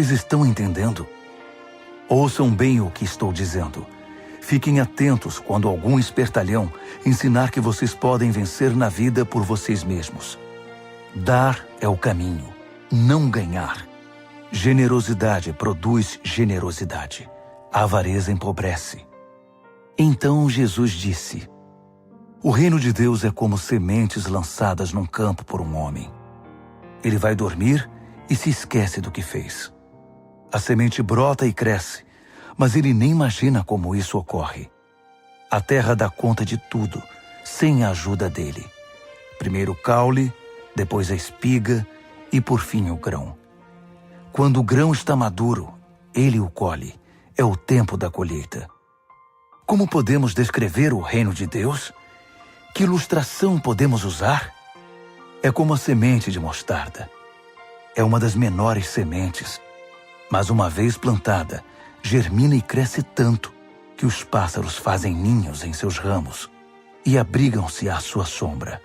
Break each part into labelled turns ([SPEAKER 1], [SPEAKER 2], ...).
[SPEAKER 1] Vocês estão entendendo? Ouçam bem o que estou dizendo. Fiquem atentos quando algum espertalhão ensinar que vocês podem vencer na vida por vocês mesmos. Dar é o caminho, não ganhar. Generosidade produz generosidade. A avareza empobrece. Então Jesus disse: o reino de Deus é como sementes lançadas num campo por um homem. Ele vai dormir e se esquece do que fez. A semente brota e cresce, mas ele nem imagina como isso ocorre. A terra dá conta de tudo, sem a ajuda dele. Primeiro o caule, depois a espiga e por fim o grão. Quando o grão está maduro, ele o colhe. É o tempo da colheita. Como podemos descrever o reino de Deus? Que ilustração podemos usar? É como a semente de mostarda. É uma das menores sementes, mas uma vez plantada, germina e cresce tanto que os pássaros fazem ninhos em seus ramos e abrigam-se à sua sombra.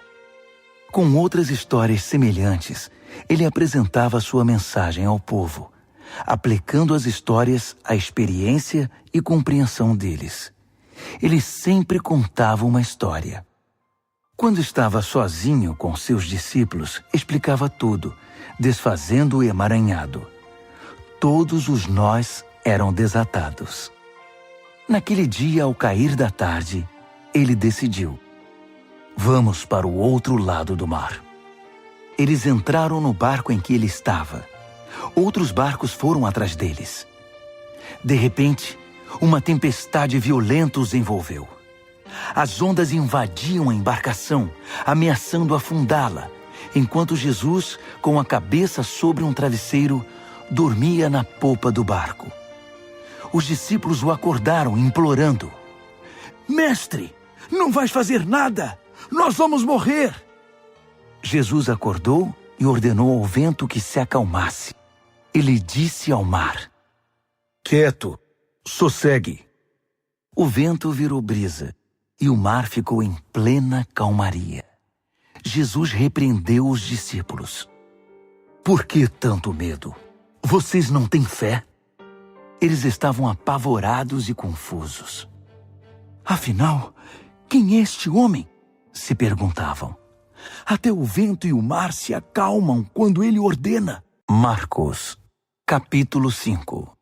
[SPEAKER 1] Com outras histórias semelhantes, ele apresentava sua mensagem ao povo, aplicando as histórias à experiência e compreensão deles. Ele sempre contava uma história. Quando estava sozinho com seus discípulos, explicava tudo, desfazendo o emaranhado. Todos os nós eram desatados. Naquele dia, ao cair da tarde, ele decidiu: vamos para o outro lado do mar. Eles entraram no barco em que ele estava. Outros barcos foram atrás deles. De repente, uma tempestade violenta os envolveu. As ondas invadiam a embarcação, ameaçando afundá-la, enquanto Jesus, com a cabeça sobre um travesseiro, dormia na popa do barco. Os discípulos o acordaram, implorando: mestre, não vais fazer nada! Nós vamos morrer! Jesus acordou e ordenou ao vento que se acalmasse. Ele disse ao mar: quieto, sossegue. O vento virou brisa e o mar ficou em plena calmaria. Jesus repreendeu os discípulos: por que tanto medo? Vocês não têm fé? Eles estavam apavorados e confusos. Afinal, quem é este homem? Se perguntavam. Até o vento e o mar se acalmam quando ele ordena. Marcos, capítulo 5.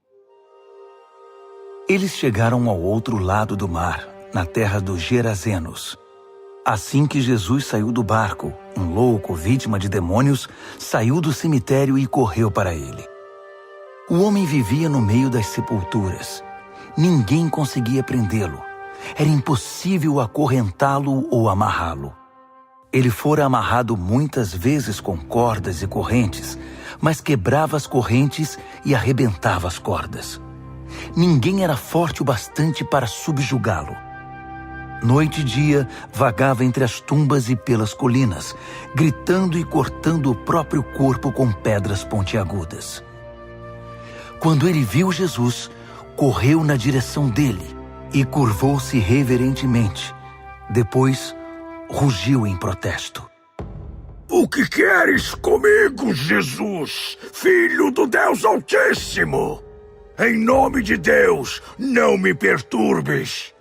[SPEAKER 1] Eles chegaram ao outro lado do mar, na terra dos Gerazenos. Assim que Jesus saiu do barco, um louco, vítima de demônios, saiu do cemitério e correu para ele. O homem vivia no meio das sepulturas. Ninguém conseguia prendê-lo. Era impossível acorrentá-lo ou amarrá-lo. Ele fora amarrado muitas vezes com cordas e correntes, mas quebrava as correntes e arrebentava as cordas. Ninguém era forte o bastante para subjugá-lo. Noite e dia, vagava entre as tumbas e pelas colinas, gritando e cortando o próprio corpo com pedras pontiagudas. Quando ele viu Jesus, correu na direção dele e curvou-se reverentemente. Depois, rugiu em protesto: o que queres comigo, Jesus, Filho do Deus Altíssimo? Em nome de Deus, não me perturbes.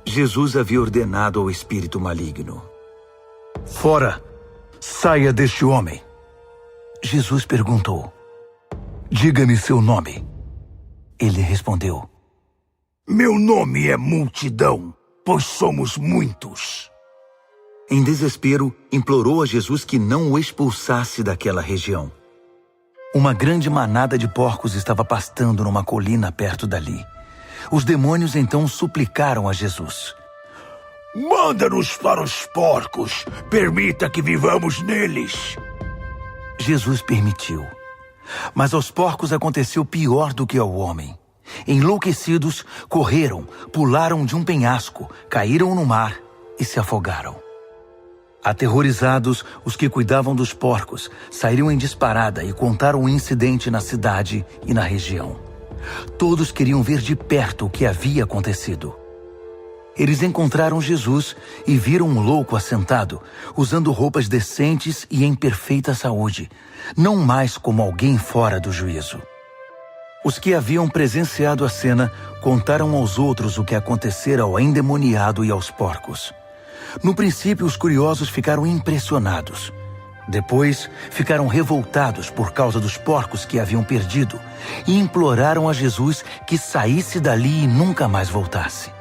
[SPEAKER 1] Jesus havia ordenado ao espírito maligno: fora, saia deste homem. Jesus perguntou: diga-me seu nome. Ele respondeu: meu nome é Multidão, pois somos muitos. Em desespero, implorou a Jesus que não o expulsasse daquela região. Uma grande manada de porcos estava pastando numa colina perto dali. Os demônios então suplicaram a Jesus: manda-nos para os porcos, permita que vivamos neles. Jesus permitiu. Mas aos porcos aconteceu pior do que ao homem. Enlouquecidos, correram, pularam de um penhasco, caíram no mar e se afogaram. Aterrorizados, os que cuidavam dos porcos saíram em disparada e contaram o incidente na cidade e na região. Todos queriam ver de perto o que havia acontecido. Eles encontraram Jesus e viram um louco assentado, usando roupas decentes e em perfeita saúde, não mais como alguém fora do juízo. Os que haviam presenciado a cena contaram aos outros o que acontecera ao endemoniado e aos porcos. No princípio, os curiosos ficaram impressionados. Depois, ficaram revoltados por causa dos porcos que haviam perdido e imploraram a Jesus que saísse dali e nunca mais voltasse.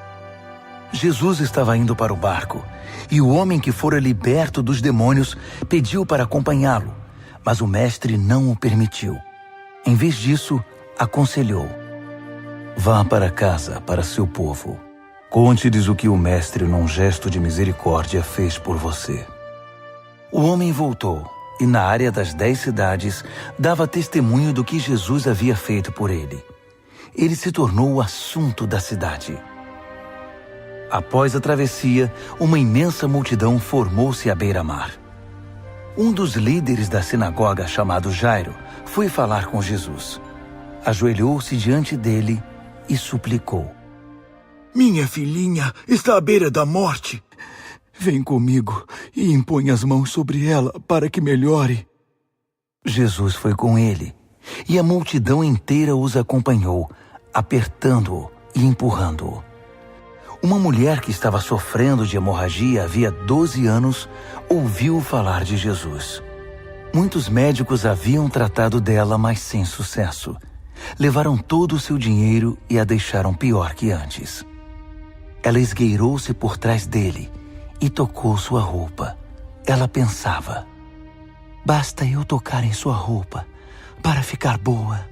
[SPEAKER 1] Jesus estava indo para o barco e o homem que fora liberto dos demônios pediu para acompanhá-lo, mas o mestre não o permitiu. Em vez disso, aconselhou: vá para casa, para seu povo. Conte-lhes o que o mestre, num gesto de misericórdia, fez por você. O homem voltou e, na área das 10 cidades, dava testemunho do que Jesus havia feito por ele. Ele se tornou o assunto da cidade. Após a travessia, uma imensa multidão formou-se à beira-mar. Um dos líderes da sinagoga, chamado Jairo, foi falar com Jesus. Ajoelhou-se diante dele e suplicou:
[SPEAKER 2] minha filhinha está à beira da morte.
[SPEAKER 1] Vem comigo e impõe as mãos sobre ela para que melhore. Jesus foi com ele, e a multidão inteira os acompanhou, apertando-o e empurrando-o. Uma mulher que estava sofrendo de hemorragia havia 12 anos ouviu falar de Jesus. Muitos médicos haviam tratado dela, mas sem sucesso. Levaram todo o seu dinheiro e a deixaram pior que antes. Ela esgueirou-se por trás dele e tocou sua roupa. Ela pensava: basta eu tocar em sua roupa para ficar boa.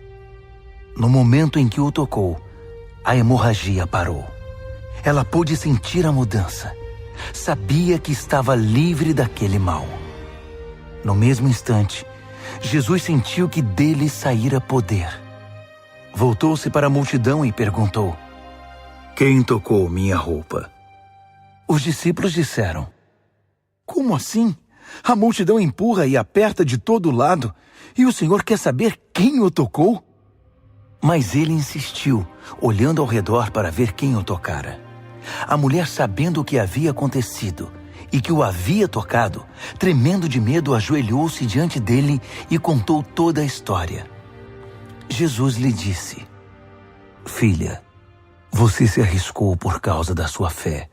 [SPEAKER 1] No momento em que o tocou, a hemorragia parou. Ela pôde sentir a mudança. Sabia que estava livre daquele mal. No mesmo instante, Jesus sentiu que dele saíra poder. Voltou-se para a multidão e perguntou: quem tocou minha roupa? Os discípulos disseram: como assim? A multidão empurra e aperta de todo lado, e o Senhor quer saber quem o tocou? Mas ele insistiu, olhando ao redor para ver quem o tocara. A mulher, sabendo o que havia acontecido e que o havia tocado, tremendo de medo, ajoelhou-se diante dele e contou toda a história. Jesus lhe disse: filha, você se arriscou por causa da sua fé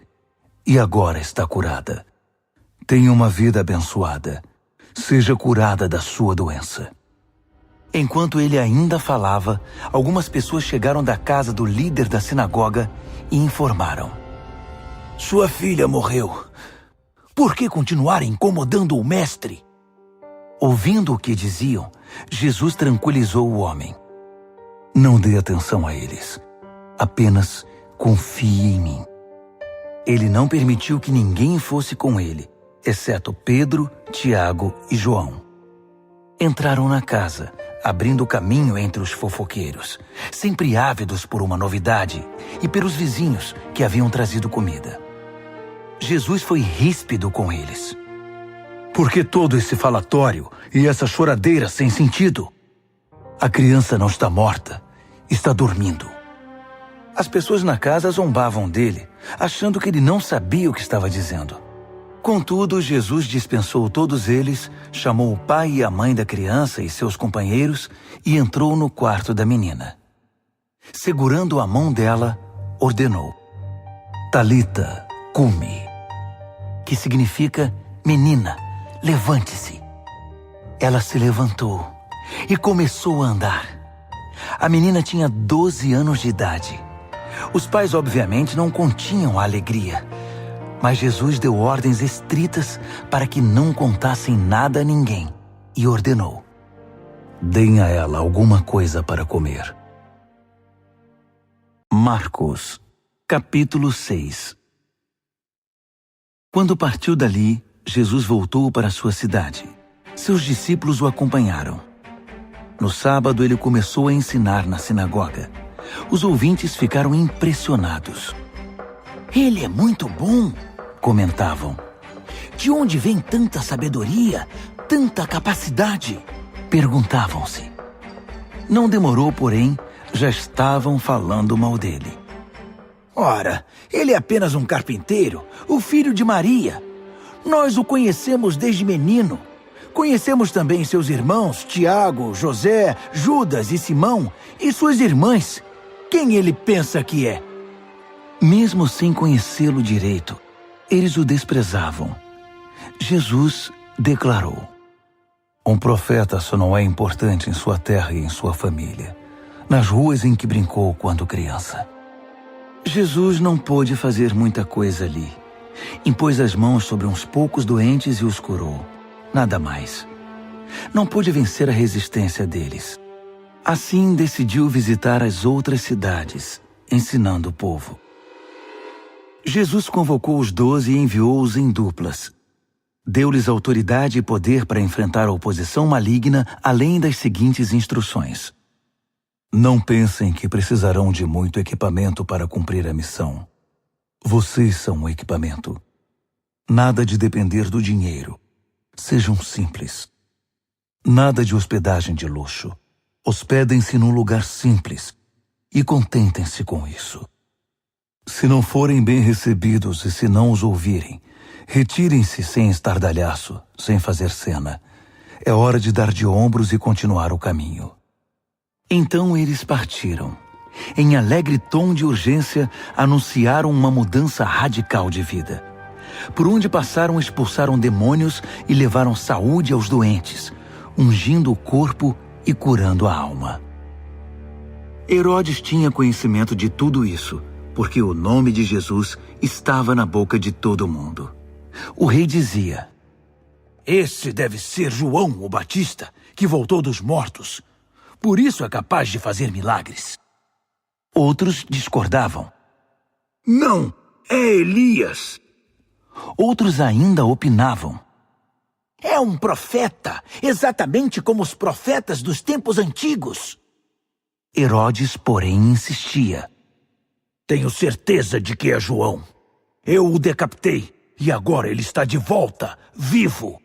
[SPEAKER 1] e agora está curada. Tenha uma vida abençoada. Seja curada da sua doença. Enquanto ele ainda falava, algumas pessoas chegaram da casa do líder da sinagoga e informaram: sua filha morreu. Por que continuar incomodando o mestre? Ouvindo o que diziam, Jesus tranquilizou o homem: não dê atenção a eles. Apenas confie em mim. Ele não permitiu que ninguém fosse com ele, exceto Pedro, Tiago e João. Entraram na casa, abrindo caminho entre os fofoqueiros, sempre ávidos por uma novidade, e pelos vizinhos que haviam trazido comida. Jesus foi ríspido com eles. Por que todo esse falatório e essa choradeira sem sentido? A criança não está morta, está dormindo. As pessoas na casa zombavam dele, achando que ele não sabia o que estava dizendo. Contudo, Jesus dispensou todos eles, chamou o pai e a mãe da criança e seus companheiros e entrou no quarto da menina. Segurando a mão dela, ordenou: Talita, cumi, que significa: menina, levante-se. Ela se levantou e começou a andar. A menina tinha 12 anos de idade. Os pais, obviamente, não continham a alegria, mas Jesus deu ordens estritas para que não contassem nada a ninguém e ordenou: deem a ela alguma coisa para comer. Marcos, capítulo 6. Quando partiu dali, Jesus voltou para sua cidade. Seus discípulos o acompanharam. No sábado, ele começou a ensinar na sinagoga. Os ouvintes ficaram impressionados. Ele é muito bom, comentavam. De onde vem tanta sabedoria, tanta capacidade? Perguntavam-se. Não demorou, porém, já estavam falando mal dele. Ora, ele é apenas um carpinteiro, o filho de Maria. Nós o conhecemos desde menino.
[SPEAKER 2] Conhecemos também seus irmãos, Tiago, José, Judas e Simão, e suas irmãs. Quem ele pensa que é?
[SPEAKER 1] Mesmo sem conhecê-lo direito, eles o desprezavam. Jesus declarou: um profeta só não é importante em sua terra e em sua família, nas ruas em que brincou quando criança. Jesus não pôde fazer muita coisa ali. Impôs as mãos sobre uns poucos doentes e os curou. Nada mais. Não pôde vencer a resistência deles. Assim, decidiu visitar as outras cidades, ensinando o povo. Jesus convocou os 12 e enviou-os em duplas. Deu-lhes autoridade e poder para enfrentar a oposição maligna, além das seguintes instruções: não pensem que precisarão de muito equipamento para cumprir a missão. Vocês são o equipamento. Nada de depender do dinheiro. Sejam simples. Nada de hospedagem de luxo. Hospedem-se num lugar simples e contentem-se com isso. Se não forem bem recebidos e se não os ouvirem, retirem-se sem estardalhaço, sem fazer cena. É hora de dar de ombros e continuar o caminho. Então eles partiram. Em alegre tom de urgência, anunciaram uma mudança radical de vida. Por onde passaram, expulsaram demônios e levaram saúde aos doentes, ungindo o corpo e curando a alma. Herodes tinha conhecimento de tudo isso, porque o nome de Jesus estava na boca de todo mundo. O rei dizia:
[SPEAKER 2] esse deve ser João o Batista, que voltou dos mortos. Por isso é capaz de fazer milagres.
[SPEAKER 1] Outros discordavam.
[SPEAKER 2] Não, é Elias.
[SPEAKER 1] Outros ainda opinavam.
[SPEAKER 2] É um profeta, exatamente como os profetas dos tempos antigos.
[SPEAKER 1] Herodes, porém, insistia.
[SPEAKER 2] Tenho certeza de que é João. Eu o decapitei e agora ele está de volta, vivo.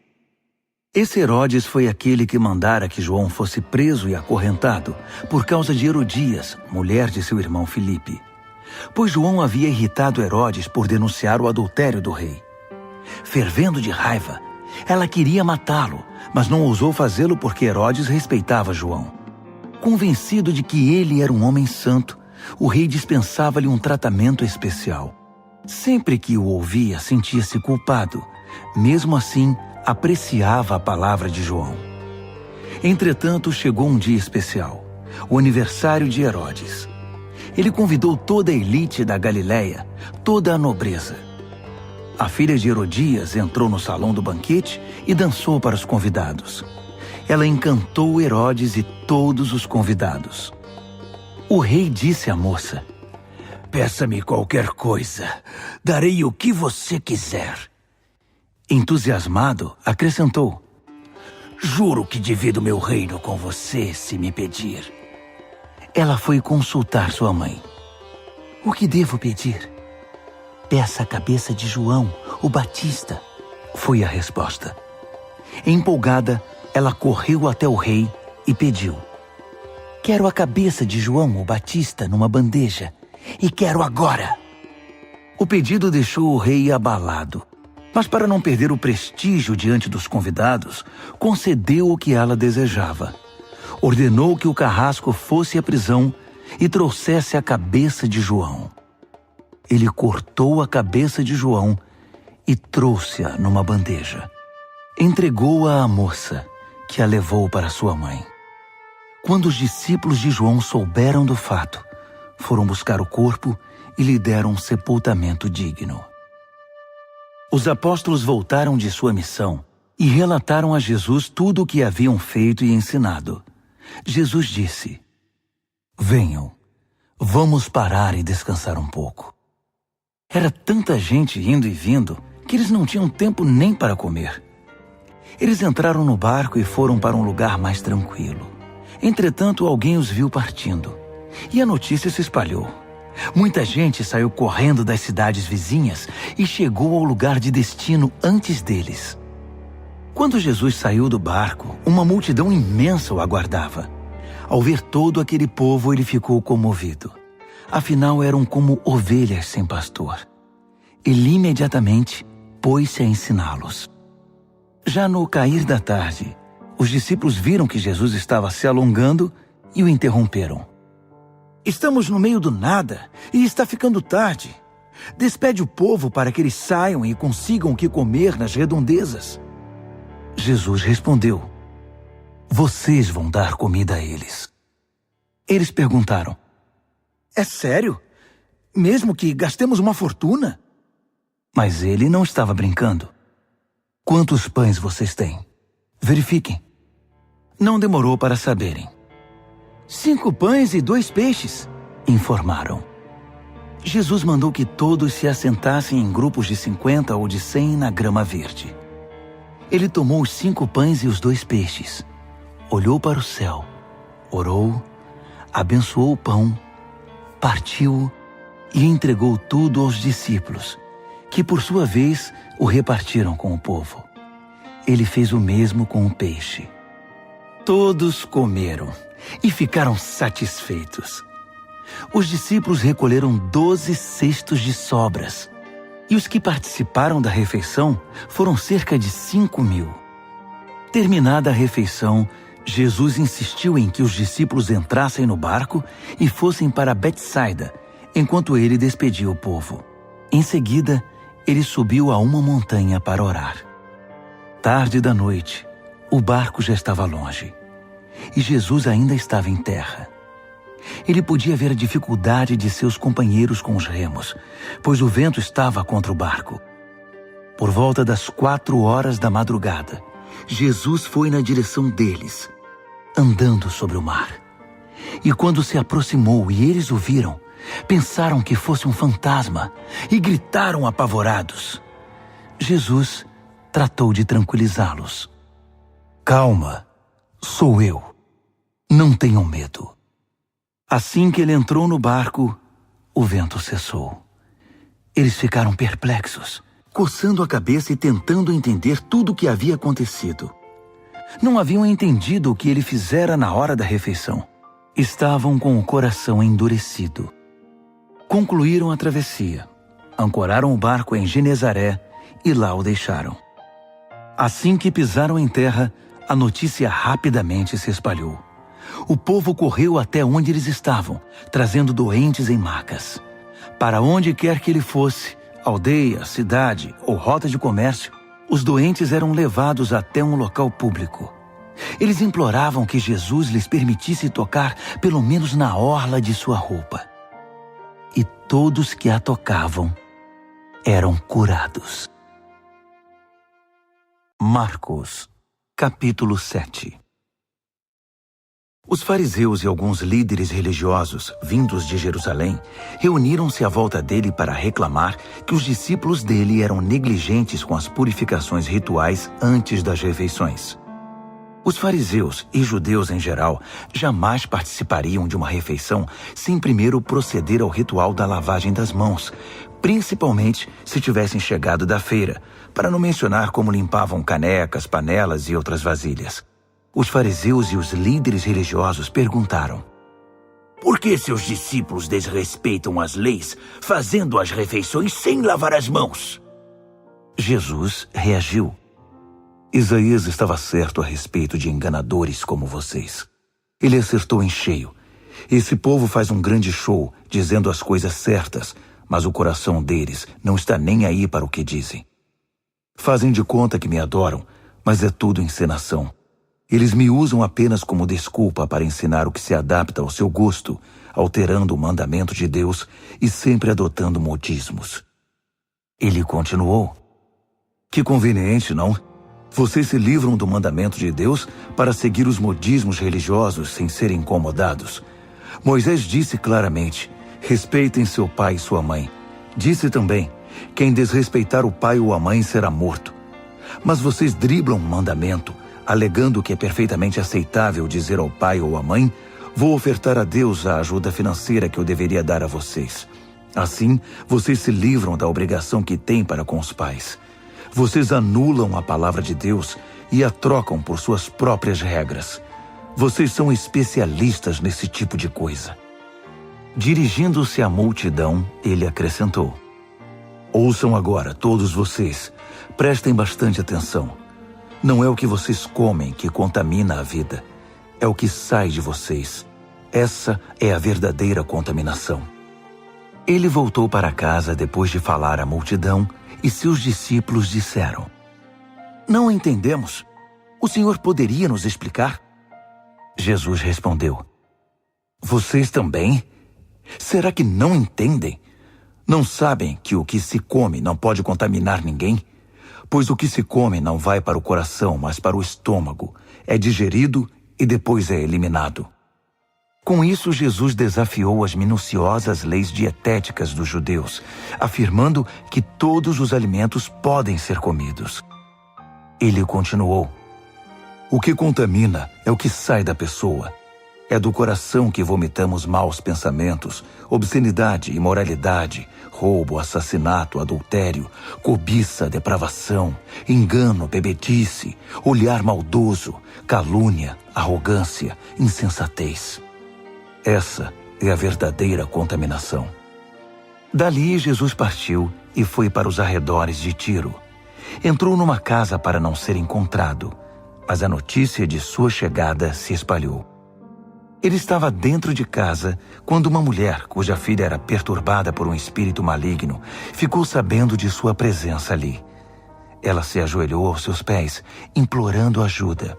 [SPEAKER 1] Esse Herodes foi aquele que mandara que João fosse preso e acorrentado por causa de Herodias, mulher de seu irmão Filipe. Pois João havia irritado Herodes por denunciar o adultério do rei. Fervendo de raiva, ela queria matá-lo, mas não ousou fazê-lo porque Herodes respeitava João. Convencido de que ele era um homem santo, o rei dispensava-lhe um tratamento especial. Sempre que o ouvia, sentia-se culpado. Mesmo assim, apreciava a palavra de João. Entretanto, chegou um dia especial, o aniversário de Herodes. Ele convidou toda a elite da Galileia, toda a nobreza. A filha de Herodias entrou no salão do banquete e dançou para os convidados. Ela encantou Herodes e todos os convidados. O rei disse à moça:
[SPEAKER 2] peça-me qualquer coisa, darei o que você quiser.
[SPEAKER 1] Entusiasmado, acrescentou:
[SPEAKER 2] juro que divido meu reino com você se me pedir.
[SPEAKER 1] Ela foi consultar sua mãe.
[SPEAKER 3] O que devo pedir? Peça a cabeça de João, o Batista,
[SPEAKER 1] foi a resposta. Empolgada, ela correu até o rei e pediu:
[SPEAKER 3] quero a cabeça de João, o Batista, numa bandeja, e quero agora.
[SPEAKER 1] O pedido deixou o rei abalado, mas para não perder o prestígio diante dos convidados, concedeu o que ela desejava. Ordenou que o carrasco fosse à prisão e trouxesse a cabeça de João. Ele cortou a cabeça de João e trouxe-a numa bandeja. Entregou-a à moça, que a levou para sua mãe. Quando os discípulos de João souberam do fato, foram buscar o corpo e lhe deram um sepultamento digno. Os apóstolos voltaram de sua missão e relataram a Jesus tudo o que haviam feito e ensinado. Jesus disse: venham, vamos parar e descansar um pouco. Era tanta gente indo e vindo que eles não tinham tempo nem para comer. Eles entraram no barco e foram para um lugar mais tranquilo. Entretanto, alguém os viu partindo e a notícia se espalhou. Muita gente saiu correndo das cidades vizinhas e chegou ao lugar de destino antes deles. Quando Jesus saiu do barco, uma multidão imensa o aguardava. Ao ver todo aquele povo, ele ficou comovido. Afinal, eram como ovelhas sem pastor. Ele imediatamente pôs-se a ensiná-los. Já no cair da tarde, os discípulos viram que Jesus estava se alongando e o interromperam.
[SPEAKER 2] Estamos no meio do nada e está ficando tarde. Despede o povo para que eles saiam e consigam o que comer nas redondezas.
[SPEAKER 1] Jesus respondeu: vocês vão dar comida a eles. Eles perguntaram:
[SPEAKER 2] É sério? Mesmo que gastemos uma fortuna?
[SPEAKER 1] Mas ele não estava brincando. Quantos pães vocês têm? Verifiquem. Não demorou para saberem.
[SPEAKER 2] 5 pães e 2 peixes,
[SPEAKER 1] informaram. Jesus mandou que todos se assentassem em grupos de 50 ou de 100 na grama verde. Ele tomou os 5 pães e os 2 peixes, olhou para o céu, orou, abençoou o pão, partiu e entregou tudo aos discípulos, que por sua vez o repartiram com o povo. Ele fez o mesmo com o peixe. Todos comeram e ficaram satisfeitos. Os discípulos recolheram 12 cestos de sobras, e os que participaram da refeição foram cerca de 5.000. Terminada a refeição, Jesus insistiu em que os discípulos entrassem no barco e fossem para Betsaida, enquanto ele despedia o povo. Em seguida, ele subiu a uma montanha para orar. Tarde da noite, o barco já estava longe, e Jesus ainda estava em terra. Ele podia ver a dificuldade de seus companheiros com os remos, pois o vento estava contra o barco. Por volta das 4 horas da madrugada, Jesus foi na direção deles, andando sobre o mar. E quando se aproximou e eles o viram, pensaram que fosse um fantasma e gritaram apavorados. Jesus tratou de tranquilizá-los. Calma, sou eu. Não tenham medo. Assim que ele entrou no barco, o vento cessou. Eles ficaram perplexos, coçando a cabeça e tentando entender tudo o que havia acontecido. Não haviam entendido o que ele fizera na hora da refeição. Estavam com o coração endurecido. Concluíram a travessia, ancoraram o barco em Genezaré e lá o deixaram. Assim que pisaram em terra, a notícia rapidamente se espalhou. O povo correu até onde eles estavam, trazendo doentes em macas. Para onde quer que ele fosse, aldeia, cidade ou rota de comércio, os doentes eram levados até um local público. Eles imploravam que Jesus lhes permitisse tocar pelo menos na orla de sua roupa. E todos que a tocavam eram curados. Marcos, capítulo 7. Os fariseus e alguns líderes religiosos, vindos de Jerusalém, reuniram-se à volta dele para reclamar que os discípulos dele eram negligentes com as purificações rituais antes das refeições. Os fariseus e judeus em geral jamais participariam de uma refeição sem primeiro proceder ao ritual da lavagem das mãos, principalmente se tivessem chegado da feira, para não mencionar como limpavam canecas, panelas e outras vasilhas. Os fariseus e os líderes religiosos perguntaram:
[SPEAKER 2] Por que seus discípulos desrespeitam as leis, fazendo as refeições sem lavar as mãos?
[SPEAKER 1] Jesus reagiu: Isaías estava certo a respeito de enganadores como vocês. Ele acertou em cheio. Esse povo faz um grande show, dizendo as coisas certas, mas o coração deles não está nem aí para o que dizem. Fazem de conta que me adoram, mas é tudo encenação. Eles me usam apenas como desculpa para ensinar o que se adapta ao seu gosto, alterando o mandamento de Deus e sempre adotando modismos. Ele continuou: Que conveniente, não? Vocês se livram do mandamento de Deus para seguir os modismos religiosos sem serem incomodados. Moisés disse claramente: respeitem seu pai e sua mãe. Disse também: quem desrespeitar o pai ou a mãe será morto. Mas vocês driblam um mandamento, alegando que é perfeitamente aceitável dizer ao pai ou à mãe: vou ofertar a Deus a ajuda financeira que eu deveria dar a vocês. Assim, vocês se livram da obrigação que têm para com os pais. Vocês anulam a palavra de Deus e a trocam por suas próprias regras. Vocês são especialistas nesse tipo de coisa. Dirigindo-se à multidão, ele acrescentou: Ouçam agora, todos vocês. Prestem bastante atenção. Não é o que vocês comem que contamina a vida, é o que sai de vocês. Essa é a verdadeira contaminação. Ele voltou para casa depois de falar à multidão e seus discípulos disseram: Não entendemos. O Senhor poderia nos explicar? Jesus respondeu: Vocês também? Será que não entendem? Não sabem que o que se come não pode contaminar ninguém? Pois o que se come não vai para o coração, mas para o estômago. É digerido e depois é eliminado. Com isso, Jesus desafiou as minuciosas leis dietéticas dos judeus, afirmando que todos os alimentos podem ser comidos. Ele continuou: O que contamina é o que sai da pessoa. É do coração que vomitamos maus pensamentos, obscenidade, imoralidade, roubo, assassinato, adultério, cobiça, depravação, engano, bebedice, olhar maldoso, calúnia, arrogância, insensatez. Essa é a verdadeira contaminação. Dali Jesus partiu e foi para os arredores de Tiro. Entrou numa casa para não ser encontrado, mas a notícia de sua chegada se espalhou. Ele estava dentro de casa quando uma mulher, cuja filha era perturbada por um espírito maligno, ficou sabendo de sua presença ali. Ela se ajoelhou aos seus pés, implorando ajuda.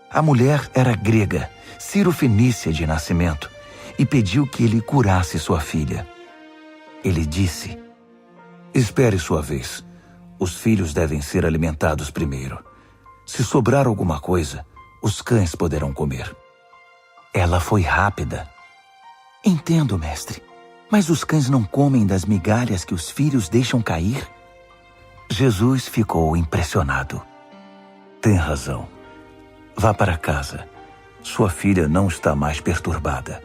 [SPEAKER 1] A mulher era grega, cirofenícia de nascimento, e pediu que ele curasse sua filha. Ele disse: Espere sua vez. Os filhos devem ser alimentados primeiro. Se sobrar alguma coisa, os cães poderão comer. Ela foi rápida. Entendo, mestre, mas os cães não comem das migalhas que os filhos deixam cair? Jesus ficou impressionado. Tem razão. Vá para casa. Sua filha não está mais perturbada.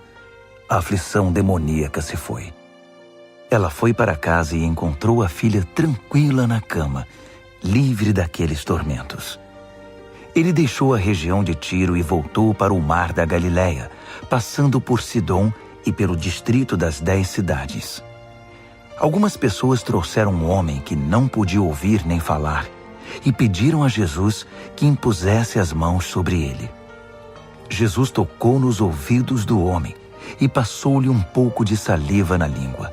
[SPEAKER 1] A aflição demoníaca se foi. Ela foi para casa e encontrou a filha tranquila na cama, livre daqueles tormentos. Ele deixou a região de Tiro e voltou para o mar da Galileia, passando por Sidom e pelo distrito das 10 cidades. Algumas pessoas trouxeram um homem que não podia ouvir nem falar e pediram a Jesus que impusesse as mãos sobre ele. Jesus tocou nos ouvidos do homem e passou-lhe um pouco de saliva na língua.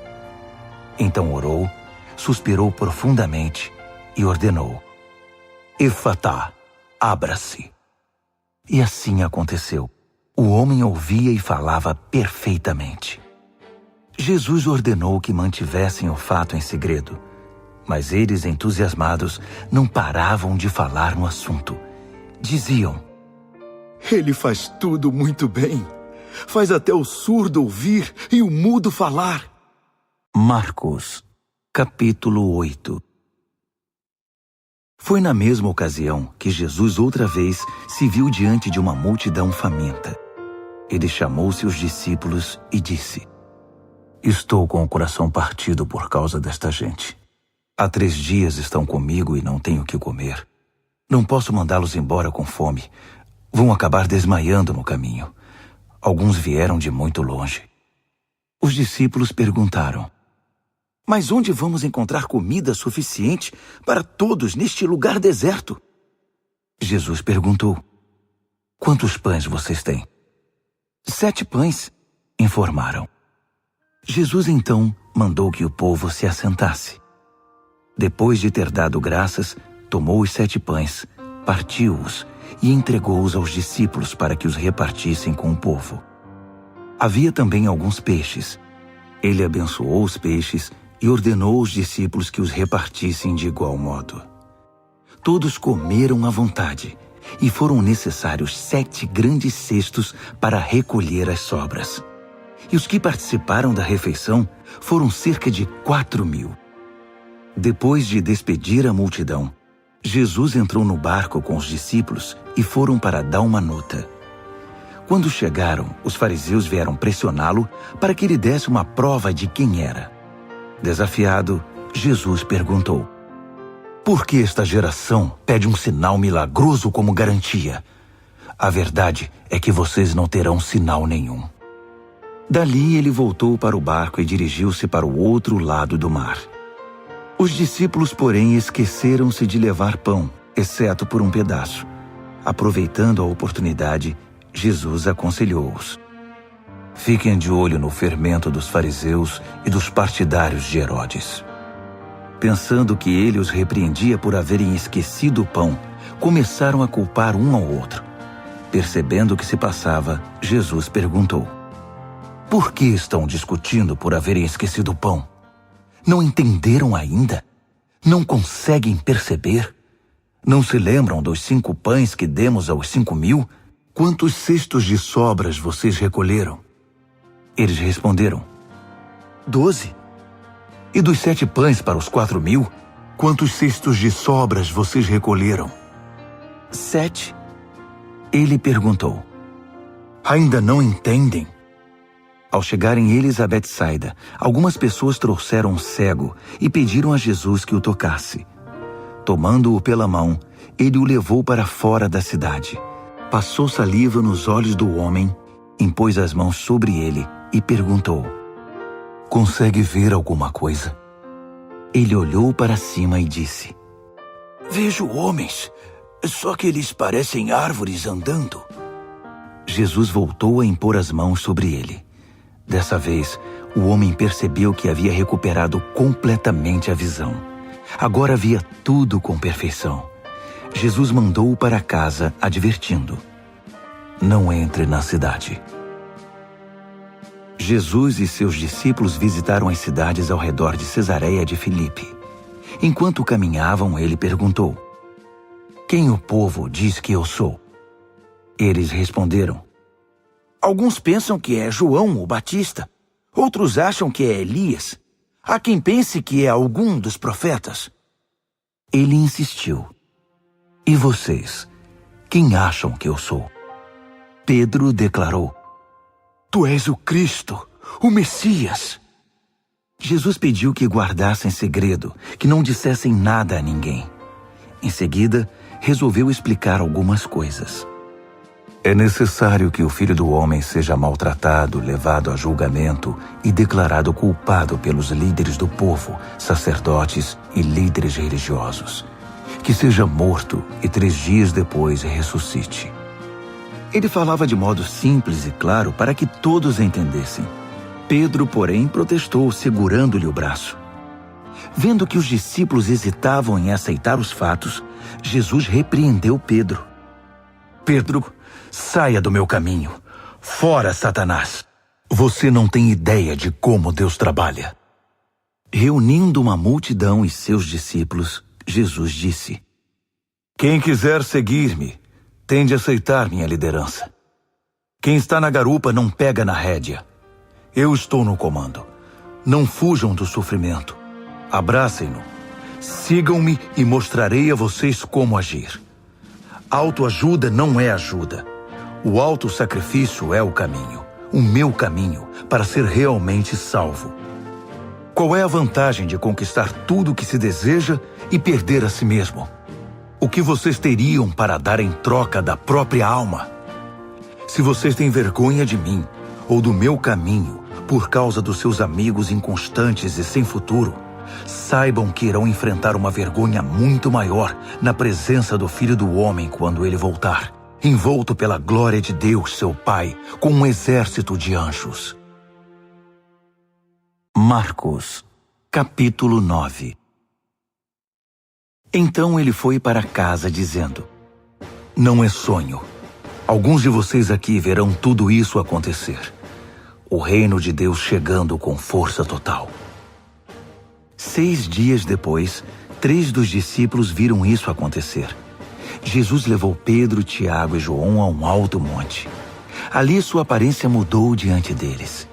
[SPEAKER 1] Então orou, suspirou profundamente e ordenou: Efatá, abra-se. E assim aconteceu. O homem ouvia e falava perfeitamente. Jesus ordenou que mantivessem o fato em segredo, mas eles, entusiasmados, não paravam de falar no assunto. Diziam:
[SPEAKER 2] Ele faz tudo muito bem. Faz até o surdo ouvir e o mudo falar.
[SPEAKER 1] Marcos, capítulo 8. Foi na mesma ocasião que Jesus outra vez se viu diante de uma multidão faminta. Ele chamou seus discípulos e disse: Estou com o coração partido por causa desta gente. Há 3 dias estão comigo e não tenho o que comer. Não posso mandá-los embora com fome. Vão acabar desmaiando no caminho. Alguns vieram de muito longe. Os discípulos perguntaram: Mas onde vamos encontrar comida suficiente para todos neste lugar deserto? Jesus perguntou: Quantos pães vocês têm? 7 pães, informaram. Jesus então mandou que o povo se assentasse. Depois de ter dado graças, tomou os 7 pães, partiu-os e entregou-os aos discípulos para que os repartissem com o povo. Havia também alguns peixes. Ele abençoou os peixes e ordenou aos discípulos que os repartissem de igual modo. Todos comeram à vontade, e foram necessários 7 grandes cestos para recolher as sobras. E os que participaram da refeição foram cerca de 4.000. Depois de despedir a multidão, Jesus entrou no barco com os discípulos e foram para Dalmanuta. Quando chegaram, os fariseus vieram pressioná-lo para que ele desse uma prova de quem era. Desafiado, Jesus perguntou: Por que esta geração pede um sinal milagroso como garantia? A verdade é que vocês não terão sinal nenhum. Dali ele voltou para o barco e dirigiu-se para o outro lado do mar. Os discípulos, porém, esqueceram-se de levar pão,
[SPEAKER 2] exceto por um pedaço. Aproveitando a oportunidade, Jesus aconselhou-os: fiquem de olho no fermento dos fariseus e dos partidários de Herodes. Pensando que ele os repreendia por haverem esquecido o pão, começaram a culpar um ao outro. Percebendo o que se passava, Jesus perguntou: por que estão discutindo por haverem esquecido o pão? Não entenderam ainda? Não conseguem perceber? Não se lembram dos 5 pães que demos aos 5.000? Quantos cestos de sobras vocês recolheram? Eles responderam: 12. E dos 7 pães para os 4.000? Quantos cestos de sobras vocês recolheram? 7. Ele perguntou: ainda não entendem? Ao chegarem eles a Betsaida, algumas pessoas trouxeram um cego e pediram a Jesus que o tocasse. Tomando-o pela mão, ele o levou para fora da cidade. Passou saliva nos olhos do homem, impôs as mãos sobre ele e perguntou: consegue ver alguma coisa? Ele olhou para cima e disse: vejo homens, só que eles parecem árvores andando. Jesus voltou a impor as mãos sobre ele. Dessa vez, o homem percebeu que havia recuperado completamente a visão. Agora via tudo com perfeição. Jesus mandou-o para casa, advertindo: não entre na cidade. Jesus e seus discípulos visitaram as cidades ao redor de Cesareia de Filipe. Enquanto caminhavam, ele perguntou: quem o povo diz que eu sou? Eles responderam: alguns pensam que é João o Batista, outros acham que é Elias. Há quem pense que é algum dos profetas. Ele insistiu: e vocês, quem acham que eu sou? Pedro declarou: tu és o Cristo, o Messias. Jesus pediu que guardassem segredo, que não dissessem nada a ninguém. Em seguida, resolveu explicar algumas coisas. É necessário que o Filho do Homem seja maltratado, levado a julgamento e declarado culpado pelos líderes do povo, sacerdotes e líderes religiosos. Que seja morto e 3 dias depois ressuscite. Ele falava de modo simples e claro para que todos entendessem. Pedro, porém, protestou, segurando-lhe o braço. Vendo que os discípulos hesitavam em aceitar os fatos, Jesus repreendeu Pedro. Pedro, saia do meu caminho. Fora, Satanás. Você não tem ideia de como Deus trabalha. Reunindo uma multidão e seus discípulos, Jesus disse: quem quiser seguir-me, tem de aceitar minha liderança. Quem está na garupa não pega na rédea. Eu estou no comando. Não fujam do sofrimento. Abracem-no. Sigam-me e mostrarei a vocês como agir. Autoajuda não é ajuda. O autossacrifício é o caminho, o meu caminho, para ser realmente salvo. Qual é a vantagem de conquistar tudo o que se deseja e perder a si mesmo? O que vocês teriam para dar em troca da própria alma? Se vocês têm vergonha de mim ou do meu caminho por causa dos seus amigos inconstantes e sem futuro, saibam que irão enfrentar uma vergonha muito maior na presença do Filho do Homem quando ele voltar, envolto pela glória de Deus, seu Pai, com um exército de anjos. Marcos, capítulo 9. Então ele foi para casa dizendo: não é sonho. Alguns de vocês aqui verão tudo isso acontecer. O reino de Deus chegando com força total. 6 dias depois, 3 dos discípulos viram isso acontecer. Jesus levou Pedro, Tiago e João a um alto monte. Ali sua aparência mudou diante deles.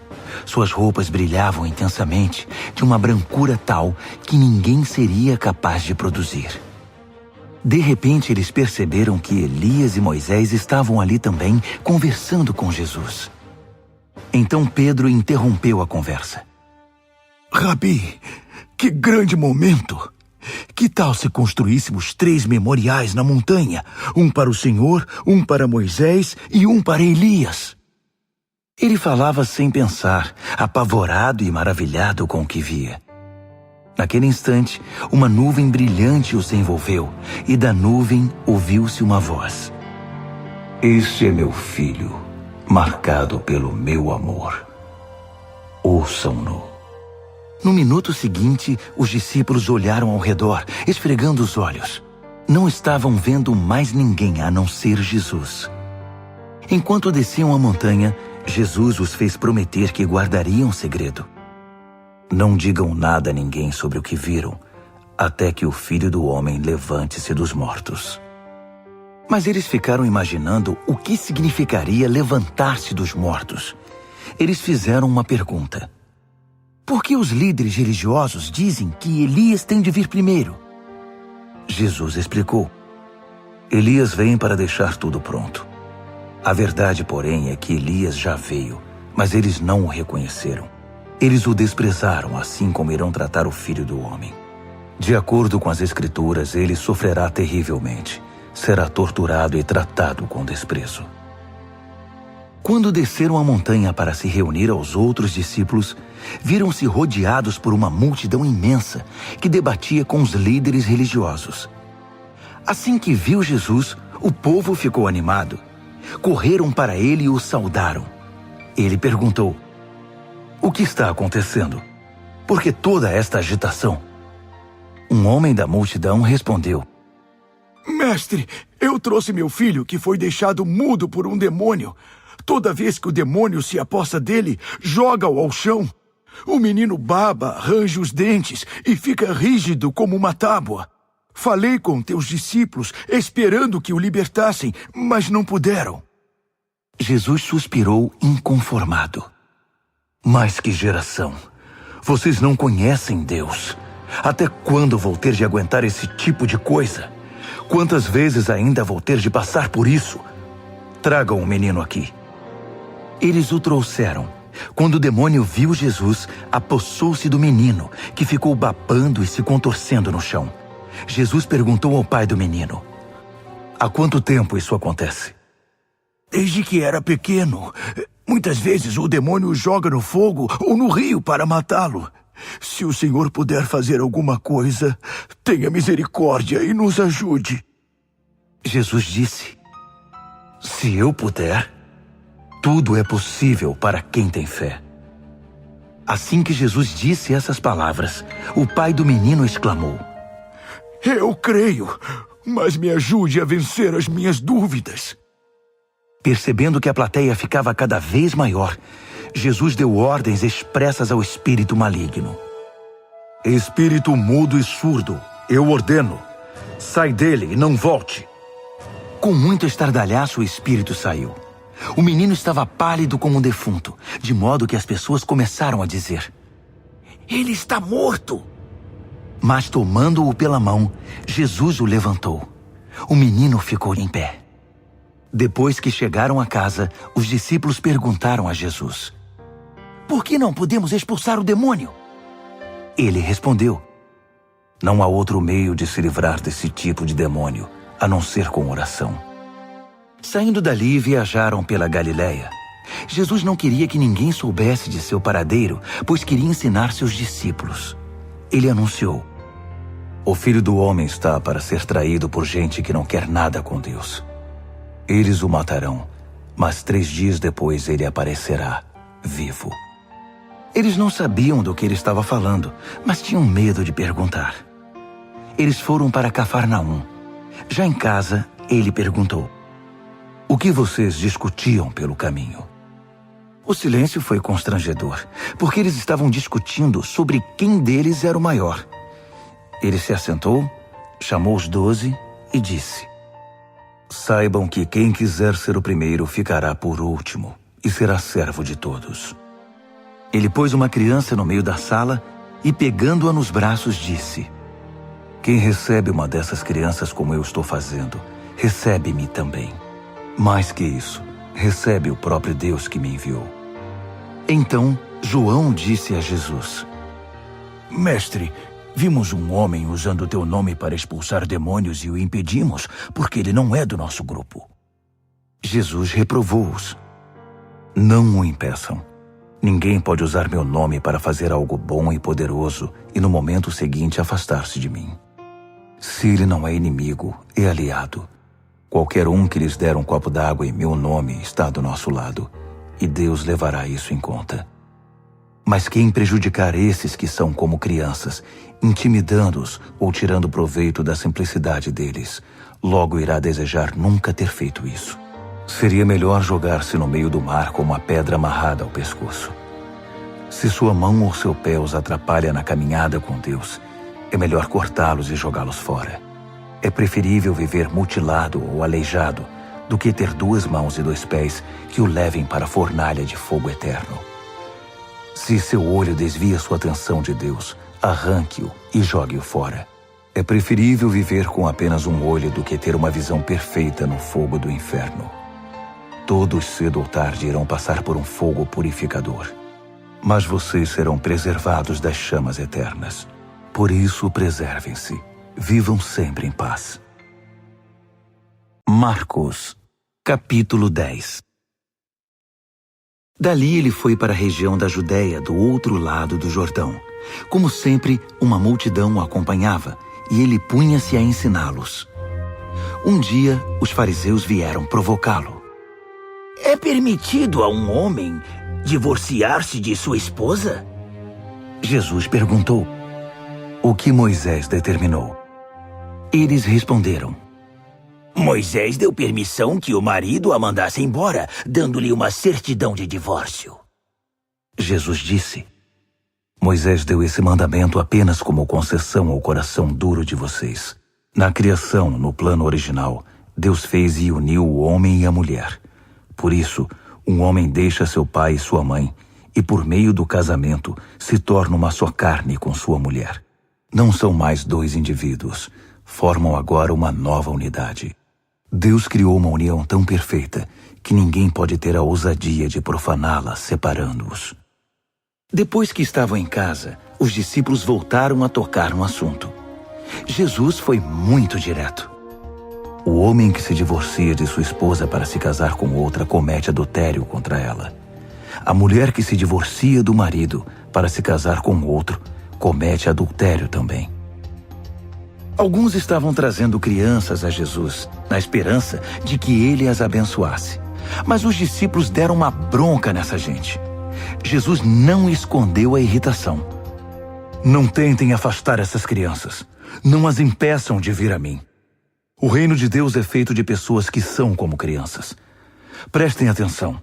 [SPEAKER 2] Suas roupas brilhavam intensamente, de uma brancura tal que ninguém seria capaz de produzir. De repente, eles perceberam que Elias e Moisés estavam ali também, conversando com Jesus. Então Pedro interrompeu a conversa. Rabi, que grande momento! Que tal se construíssemos 3 memoriais na montanha? Um para o Senhor, um para Moisés e um para Elias. Ele falava sem pensar, apavorado e maravilhado com o que via. Naquele instante, uma nuvem brilhante os envolveu, e da nuvem ouviu-se uma voz: Este é meu filho, marcado pelo meu amor. Ouçam-no. No minuto seguinte, os discípulos olharam ao redor, esfregando os olhos. Não estavam vendo mais ninguém a não ser Jesus. Enquanto desciam a montanha, Jesus os fez prometer que guardariam segredo. Não digam nada a ninguém sobre o que viram, até que o Filho do Homem levante-se dos mortos. Mas eles ficaram imaginando o que significaria levantar-se dos mortos. Eles fizeram uma pergunta: por que os líderes religiosos dizem que Elias tem de vir primeiro? Jesus explicou: Elias vem para deixar tudo pronto. A verdade, porém, é que Elias já veio, mas eles não o reconheceram. Eles o desprezaram, assim como irão tratar o Filho do Homem. De acordo com as Escrituras, ele sofrerá terrivelmente. Será torturado e tratado com desprezo. Quando desceram a montanha para se reunir aos outros discípulos, viram-se rodeados por uma multidão imensa que debatia com os líderes religiosos. Assim que viu Jesus, o povo ficou animado. Correram para ele e o saudaram. Ele perguntou: O que está acontecendo? Por que toda esta agitação? Um homem da multidão respondeu:
[SPEAKER 4] Mestre, eu trouxe meu filho que foi deixado mudo por um demônio. Toda vez que o demônio se aposta dele, joga-o ao chão. O menino baba, range os dentes e fica rígido como uma tábua. Falei com teus discípulos, esperando que o libertassem, mas não puderam.
[SPEAKER 2] Jesus suspirou inconformado. Mas que geração! Vocês não conhecem Deus. Até quando vou ter de aguentar esse tipo de coisa? Quantas vezes ainda vou ter de passar por isso? Tragam o menino aqui. Eles o trouxeram. Quando o demônio viu Jesus, apossou-se do menino, que ficou babando e se contorcendo no chão. Jesus perguntou ao pai do menino: Há quanto tempo isso acontece?
[SPEAKER 4] Desde que era pequeno. Muitas vezes o demônio o joga no fogo ou no rio para matá-lo. Se o Senhor puder fazer alguma coisa, tenha misericórdia e nos ajude.
[SPEAKER 2] Jesus disse: Se eu puder, tudo é possível para quem tem fé. Assim que Jesus disse essas palavras, o pai do menino exclamou:
[SPEAKER 4] Eu creio, mas me ajude a vencer as minhas dúvidas.
[SPEAKER 2] Percebendo que a plateia ficava cada vez maior, Jesus deu ordens expressas ao espírito maligno. Espírito mudo e surdo, eu ordeno, sai dele e não volte. Com muito estardalhaço, o espírito saiu. O menino estava pálido como um defunto, de modo que as pessoas começaram a dizer:
[SPEAKER 4] Ele está morto!
[SPEAKER 2] Mas tomando-o pela mão, Jesus o levantou. O menino ficou em pé. Depois que chegaram a casa, os discípulos perguntaram a Jesus: Por que não podemos expulsar o demônio? Ele respondeu: Não há outro meio de se livrar desse tipo de demônio, a não ser com oração. Saindo dali, viajaram pela Galileia. Jesus não queria que ninguém soubesse de seu paradeiro, pois queria ensinar seus discípulos. Ele anunciou: O Filho do Homem está para ser traído por gente que não quer nada com Deus. Eles o matarão, mas 3 dias depois ele aparecerá, vivo. Eles não sabiam do que ele estava falando, mas tinham medo de perguntar. Eles foram para Cafarnaum. Já em casa, ele perguntou: O que vocês discutiam pelo caminho? O silêncio foi constrangedor, porque eles estavam discutindo sobre quem deles era o maior. Ele se assentou, chamou os 12 e disse: Saibam que quem quiser ser o primeiro ficará por último e será servo de todos. Ele pôs uma criança no meio da sala e, pegando-a nos braços, disse: Quem recebe uma dessas crianças como eu estou fazendo, recebe-me também. Mais que isso, recebe o próprio Deus que me enviou. Então, João disse a Jesus:
[SPEAKER 4] Mestre, vimos um homem usando teu nome para expulsar demônios e o impedimos, porque ele não é do nosso grupo.
[SPEAKER 2] Jesus reprovou-os: Não o impeçam. Ninguém pode usar meu nome para fazer algo bom e poderoso e no momento seguinte afastar-se de mim. Se ele não é inimigo, é aliado. Qualquer um que lhes der um copo d'água em meu nome está do nosso lado, e Deus levará isso em conta. Mas quem prejudicar esses que são como crianças, intimidando-os ou tirando proveito da simplicidade deles, logo irá desejar nunca ter feito isso. Seria melhor jogar-se no meio do mar com uma pedra amarrada ao pescoço. Se sua mão ou seu pé os atrapalha na caminhada com Deus, é melhor cortá-los e jogá-los fora. É preferível viver mutilado ou aleijado do que ter 2 mãos e 2 pés que o levem para a fornalha de fogo eterno. Se seu olho desvia sua atenção de Deus, arranque-o e jogue-o fora. É preferível viver com apenas um olho do que ter uma visão perfeita no fogo do inferno. Todos cedo ou tarde irão passar por um fogo purificador, mas vocês serão preservados das chamas eternas. Por isso, preservem-se. Vivam sempre em paz. Marcos, capítulo 10. Dali ele foi para a região da Judéia, do outro lado do Jordão. Como sempre, uma multidão o acompanhava, e ele punha-se a ensiná-los. Um dia, os fariseus vieram provocá-lo.
[SPEAKER 3] É permitido a um homem divorciar-se de sua esposa?
[SPEAKER 2] Jesus perguntou: o que Moisés determinou? Eles responderam:
[SPEAKER 3] Moisés deu permissão que o marido a mandasse embora, dando-lhe uma certidão de divórcio.
[SPEAKER 2] Jesus disse: Moisés deu esse mandamento apenas como concessão ao coração duro de vocês. Na criação, no plano original, Deus fez e uniu o homem e a mulher. Por isso, um homem deixa seu pai e sua mãe, e por meio do casamento se torna uma só carne com sua mulher. Não são mais 2 indivíduos, formam agora uma nova unidade. Deus criou uma união tão perfeita que ninguém pode ter a ousadia de profaná-la, separando-os. Depois que estavam em casa, os discípulos voltaram a tocar no assunto. Jesus foi muito direto. O homem que se divorcia de sua esposa para se casar com outra comete adultério contra ela. A mulher que se divorcia do marido para se casar com outro comete adultério também. Alguns estavam trazendo crianças a Jesus, na esperança de que ele as abençoasse. Mas os discípulos deram uma bronca nessa gente. Jesus não escondeu a irritação. Não tentem afastar essas crianças. Não as impeçam de vir a mim. O reino de Deus é feito de pessoas que são como crianças. Prestem atenção.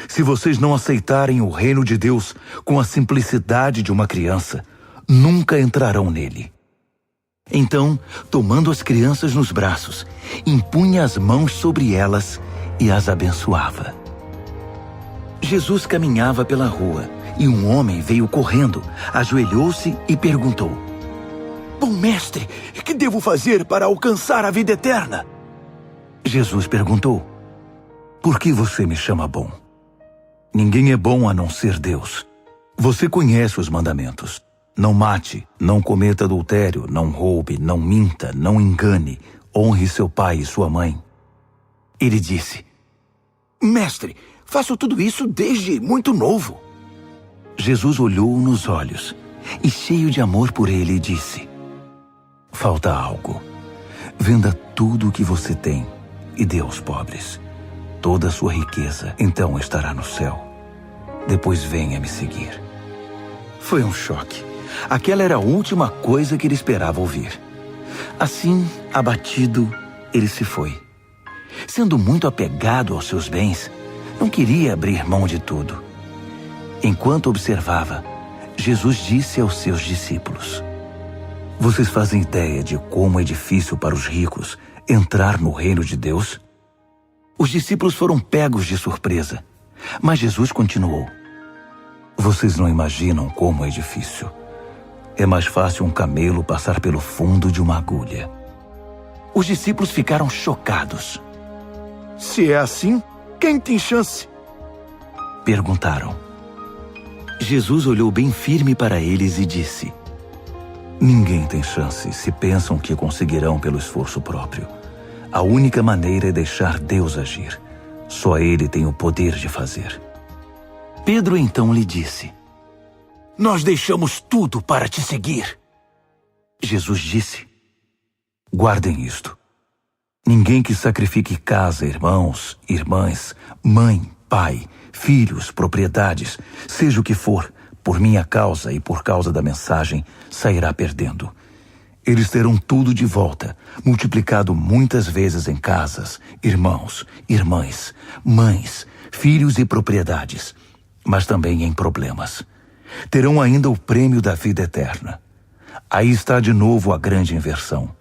[SPEAKER 2] Se vocês não aceitarem o reino de Deus com a simplicidade de uma criança, nunca entrarão nele. Então, tomando as crianças nos braços, impunha as mãos sobre elas e as abençoava. Jesus caminhava pela rua e um homem veio correndo, ajoelhou-se e perguntou:
[SPEAKER 4] Bom mestre, que devo fazer para alcançar a vida eterna?
[SPEAKER 2] Jesus perguntou: Por que você me chama bom? Ninguém é bom a não ser Deus. Você conhece os mandamentos. Não mate, não cometa adultério, não roube, não minta, não engane, honre seu pai e sua mãe. Ele disse:
[SPEAKER 4] Mestre, faço tudo isso desde muito novo.
[SPEAKER 2] Jesus olhou-o nos olhos e, cheio de amor por ele, disse: Falta algo. Venda tudo o que você tem e dê aos pobres. Toda a sua riqueza então estará no céu. Depois venha me seguir. Foi um choque. Aquela era a última coisa que ele esperava ouvir. Assim, abatido, ele se foi. Sendo muito apegado aos seus bens, não queria abrir mão de tudo. Enquanto observava, Jesus disse aos seus discípulos: Vocês fazem ideia de como é difícil para os ricos entrar no reino de Deus? Os discípulos foram pegos de surpresa, mas Jesus continuou: Vocês não imaginam como é difícil. É mais fácil um camelo passar pelo fundo de uma agulha. Os discípulos ficaram chocados.
[SPEAKER 4] Se é assim, quem tem chance?
[SPEAKER 2] Perguntaram. Jesus olhou bem firme para eles e disse: Ninguém tem chance se pensam que conseguirão pelo esforço próprio. A única maneira é deixar Deus agir. Só Ele tem o poder de fazer. Pedro então lhe disse:
[SPEAKER 3] Nós deixamos tudo para te seguir.
[SPEAKER 2] Jesus disse: guardem isto. Ninguém que sacrifique casa, irmãos, irmãs, mãe, pai, filhos, propriedades, seja o que for, por minha causa e por causa da mensagem, sairá perdendo. Eles terão tudo de volta, multiplicado muitas vezes em casas, irmãos, irmãs, mães, filhos e propriedades, mas também em problemas. Terão ainda o prêmio da vida eterna. Aí está de novo a grande inversão.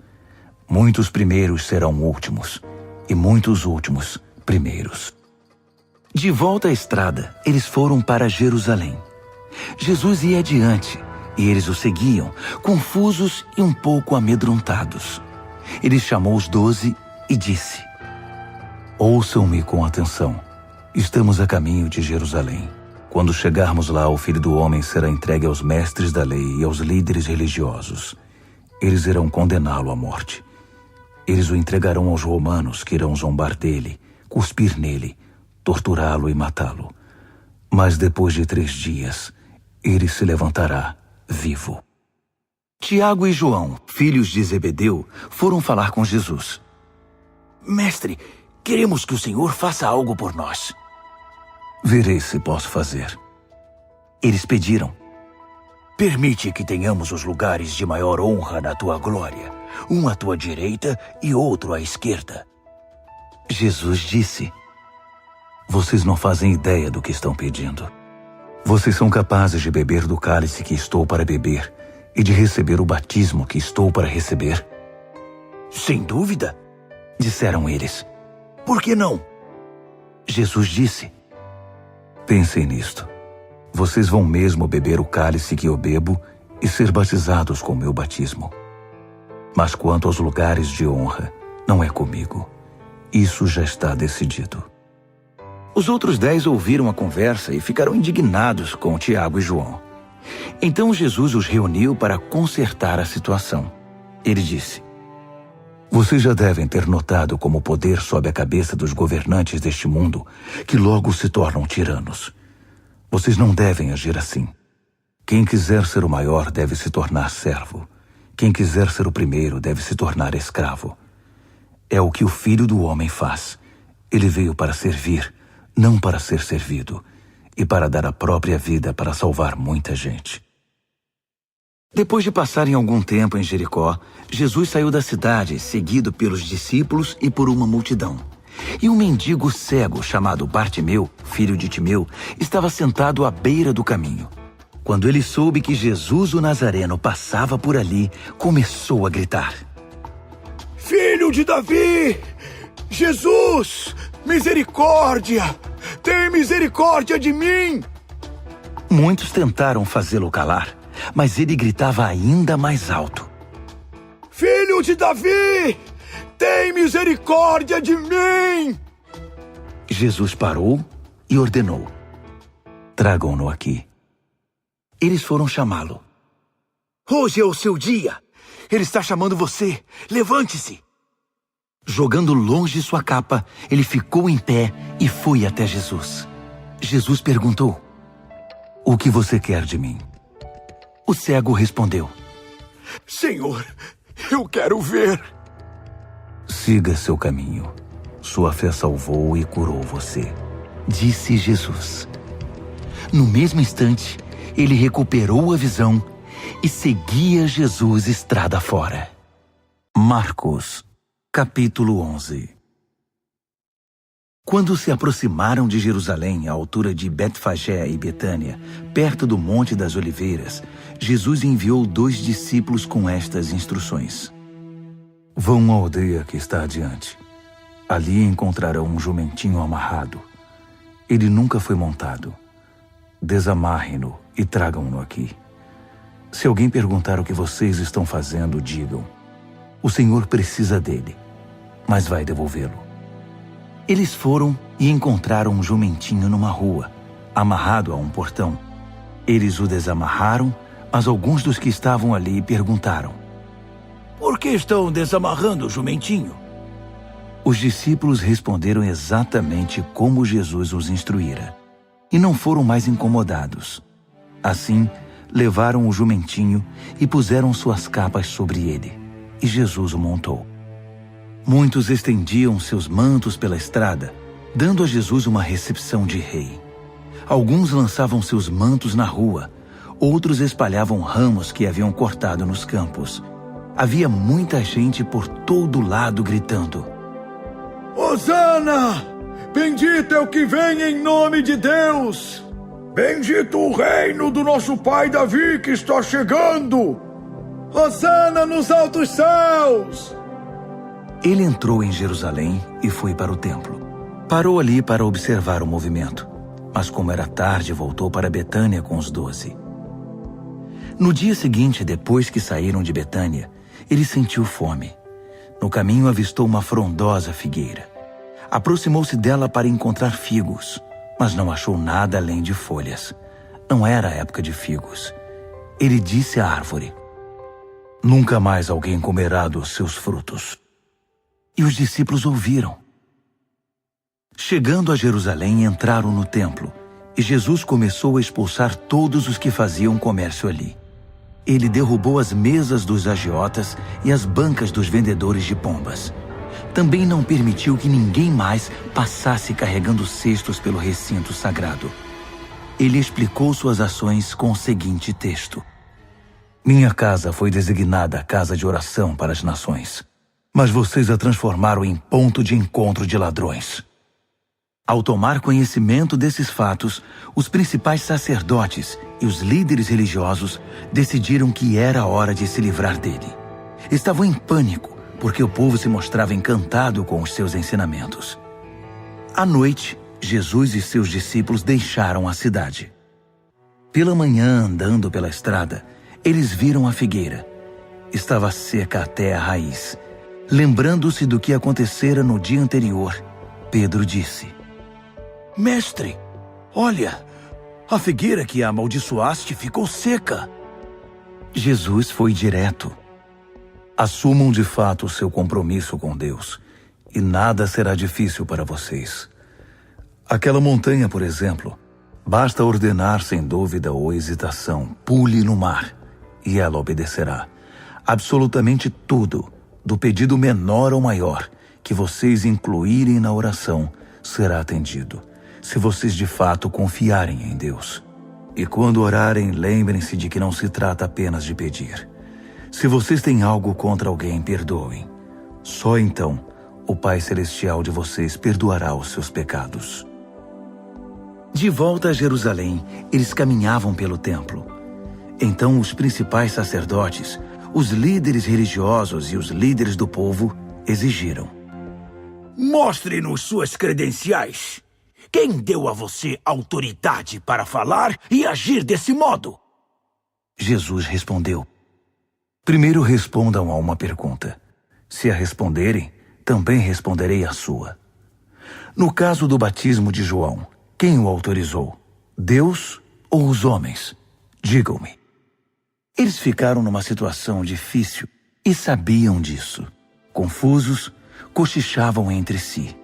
[SPEAKER 2] Muitos primeiros serão últimos, e muitos últimos primeiros. De volta à estrada, eles foram para Jerusalém. Jesus ia adiante, e eles o seguiam, confusos e um pouco amedrontados. Ele chamou os 12 e disse: ouçam-me com atenção. Estamos a caminho de Jerusalém. Quando chegarmos lá, o Filho do Homem será entregue aos mestres da lei e aos líderes religiosos. Eles irão condená-lo à morte. Eles o entregarão aos romanos, que irão zombar dele, cuspir nele, torturá-lo e matá-lo. Mas depois de 3 dias, ele se levantará vivo. Tiago e João, filhos de Zebedeu, foram falar com Jesus.
[SPEAKER 3] Mestre, queremos que o Senhor faça algo por nós.
[SPEAKER 1] Verei se posso fazer.
[SPEAKER 2] Eles pediram:
[SPEAKER 3] permite que tenhamos os lugares de maior honra na tua glória, um à tua direita e outro à esquerda.
[SPEAKER 2] Jesus disse:
[SPEAKER 1] vocês não fazem ideia do que estão pedindo. Vocês são capazes de beber do cálice que estou para beber e de receber o batismo que estou para receber?
[SPEAKER 3] Sem dúvida,
[SPEAKER 2] disseram eles.
[SPEAKER 3] Por que não?
[SPEAKER 2] Jesus disse:
[SPEAKER 1] pensem nisto. Vocês vão mesmo beber o cálice que eu bebo e ser batizados com o meu batismo. Mas quanto aos lugares de honra, não é comigo. Isso já está decidido.
[SPEAKER 2] Os outros 10 ouviram a conversa e ficaram indignados com Tiago e João. Então Jesus os reuniu para consertar a situação. Ele disse:
[SPEAKER 1] vocês já devem ter notado como o poder sobe a cabeça dos governantes deste mundo, que logo se tornam tiranos. Vocês não devem agir assim. Quem quiser ser o maior deve se tornar servo. Quem quiser ser o primeiro deve se tornar escravo. É o que o Filho do Homem faz. Ele veio para servir, não para ser servido, e para dar a própria vida para salvar muita gente.
[SPEAKER 2] Depois de passarem algum tempo em Jericó, Jesus saiu da cidade, seguido pelos discípulos e por uma multidão. E um mendigo cego chamado Bartimeu, filho de Timeu, estava sentado à beira do caminho. Quando ele soube que Jesus o Nazareno passava por ali, começou a gritar:
[SPEAKER 4] Filho de Davi! Jesus! Misericórdia! Tem misericórdia de mim!
[SPEAKER 2] Muitos tentaram fazê-lo calar, mas ele gritava ainda mais alto:
[SPEAKER 4] Filho de Davi! Tem misericórdia de mim!
[SPEAKER 2] Jesus parou e ordenou:
[SPEAKER 1] tragam-no aqui.
[SPEAKER 2] Eles foram chamá-lo.
[SPEAKER 3] Hoje é o seu dia. Ele está chamando você. Levante-se.
[SPEAKER 2] Jogando longe sua capa, ele ficou em pé e foi até Jesus. Jesus perguntou:
[SPEAKER 1] o que você quer de mim?
[SPEAKER 2] O cego respondeu:
[SPEAKER 4] Senhor, eu quero ver.
[SPEAKER 1] Siga seu caminho. Sua fé salvou e curou você,
[SPEAKER 2] disse Jesus. No mesmo instante, ele recuperou a visão e seguia Jesus estrada fora.
[SPEAKER 1] Marcos, capítulo 11.
[SPEAKER 2] Quando se aproximaram de Jerusalém, à altura de Betfagé e Betânia, perto do Monte das Oliveiras, Jesus enviou 2 discípulos com estas instruções:
[SPEAKER 1] vão à aldeia que está adiante. Ali encontrarão um jumentinho amarrado. Ele nunca foi montado. Desamarrem-no e tragam-no aqui. Se alguém perguntar o que vocês estão fazendo, digam: o Senhor precisa dele, mas vai devolvê-lo.
[SPEAKER 2] Eles foram e encontraram um jumentinho numa rua, amarrado a um portão. Eles o desamarraram, mas alguns dos que estavam ali perguntaram:
[SPEAKER 3] por que estão desamarrando o jumentinho?
[SPEAKER 2] Os discípulos responderam exatamente como Jesus os instruíra. e não foram mais incomodados. Assim, levaram o jumentinho e puseram suas capas sobre ele, e Jesus o montou. Muitos estendiam seus mantos pela estrada, dando a Jesus uma recepção de rei. Alguns lançavam seus mantos na rua, outros espalhavam ramos que haviam cortado nos campos. Havia muita gente por todo lado gritando:
[SPEAKER 4] Hosana! Bendito é o que vem em nome de Deus! Bendito o reino do nosso pai Davi que está chegando! Hosana nos altos céus!
[SPEAKER 2] Ele entrou em Jerusalém e foi para o templo. Parou ali para observar o movimento, mas como era tarde, voltou para Betânia com os 12. No dia seguinte, depois que saíram de Betânia, ele sentiu fome. No caminho avistou uma frondosa figueira. Aproximou-se dela para encontrar figos, mas não achou nada além de folhas. Não era a época de figos. Ele disse à árvore: Nunca mais alguém comerá dos seus frutos. E os discípulos ouviram. Chegando a Jerusalém, entraram no templo, e Jesus começou a expulsar todos os que faziam comércio ali. Ele derrubou as mesas dos agiotas e as bancas dos vendedores de pombas. Também não permitiu que ninguém mais passasse carregando cestos pelo recinto sagrado. Ele explicou suas ações com o seguinte texto: Minha casa foi designada casa de oração para as nações, mas vocês a transformaram em ponto de encontro de ladrões. Ao tomar conhecimento desses fatos, os principais sacerdotes e os líderes religiosos decidiram que era hora de se livrar dele. Estavam em pânico, porque o povo se mostrava encantado com os seus ensinamentos. À noite, Jesus e seus discípulos deixaram a cidade. Pela manhã, andando pela estrada, eles viram a figueira. Estava seca até a raiz. Lembrando-se do que acontecera no dia anterior, Pedro disse: Mestre, olha, a figueira que amaldiçoaste ficou seca. Jesus foi direto: Assumam de fato o seu compromisso com Deus, e nada será difícil para vocês. Aquela montanha, por exemplo, basta ordenar sem dúvida ou hesitação: pule no mar, e ela obedecerá. Absolutamente tudo, do pedido menor ao maior, que vocês incluírem na oração, será atendido, se vocês de fato confiarem em Deus. E quando orarem, lembrem-se de que não se trata apenas de pedir. Se vocês têm algo contra alguém, perdoem. Só então o Pai Celestial de vocês perdoará os seus pecados. De volta a Jerusalém, eles caminhavam pelo templo. Então os principais sacerdotes, os líderes religiosos e os líderes do povo exigiram:
[SPEAKER 3] Mostre-nos suas credenciais. Quem deu a você autoridade para falar e agir desse modo?
[SPEAKER 2] Jesus respondeu: Primeiro respondam a uma pergunta. Se a responderem, também responderei a sua. No caso do batismo de João, quem o autorizou? Deus ou os homens? Digam-me. Eles ficaram numa situação difícil e sabiam disso. Confusos, cochichavam entre si.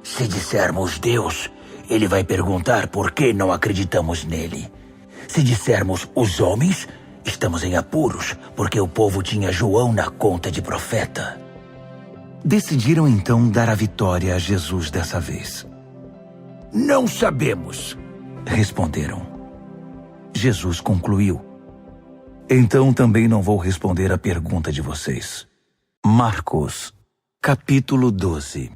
[SPEAKER 3] Se dissermos Deus, ele vai perguntar por que não acreditamos nele. Se dissermos os homens, estamos em apuros, porque o povo tinha João na conta de profeta.
[SPEAKER 2] Decidiram então dar a vitória a Jesus dessa vez.
[SPEAKER 3] Não sabemos,
[SPEAKER 2] responderam. Jesus concluiu: Então também não vou responder a pergunta de vocês. Marcos, capítulo 12.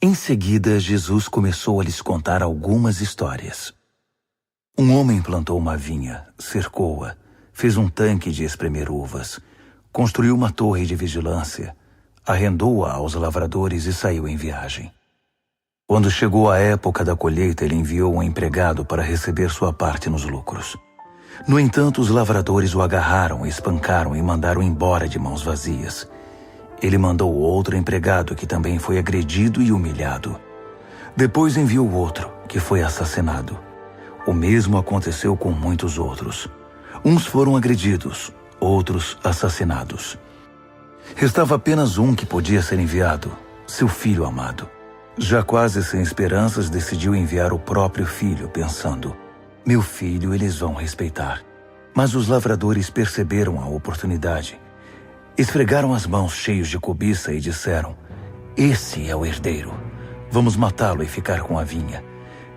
[SPEAKER 2] Em seguida, Jesus começou a lhes contar algumas histórias. Um homem plantou uma vinha, cercou-a, fez um tanque de espremer uvas, construiu uma torre de vigilância, arrendou-a aos lavradores e saiu em viagem. Quando chegou a época da colheita, ele enviou um empregado para receber sua parte nos lucros. No entanto, os lavradores o agarraram, espancaram e mandaram embora de mãos vazias. Ele mandou outro empregado que também foi agredido e humilhado. Depois enviou outro, que foi assassinado. O mesmo aconteceu com muitos outros. Uns foram agredidos, outros assassinados. Restava apenas um que podia ser enviado, seu filho amado.
[SPEAKER 1] Já quase sem esperanças, decidiu enviar o próprio filho, pensando: meu filho eles vão respeitar. Mas os lavradores perceberam a oportunidade. Esfregaram as mãos cheios de cobiça e disseram: esse é o herdeiro. Vamos matá-lo e ficar com a vinha.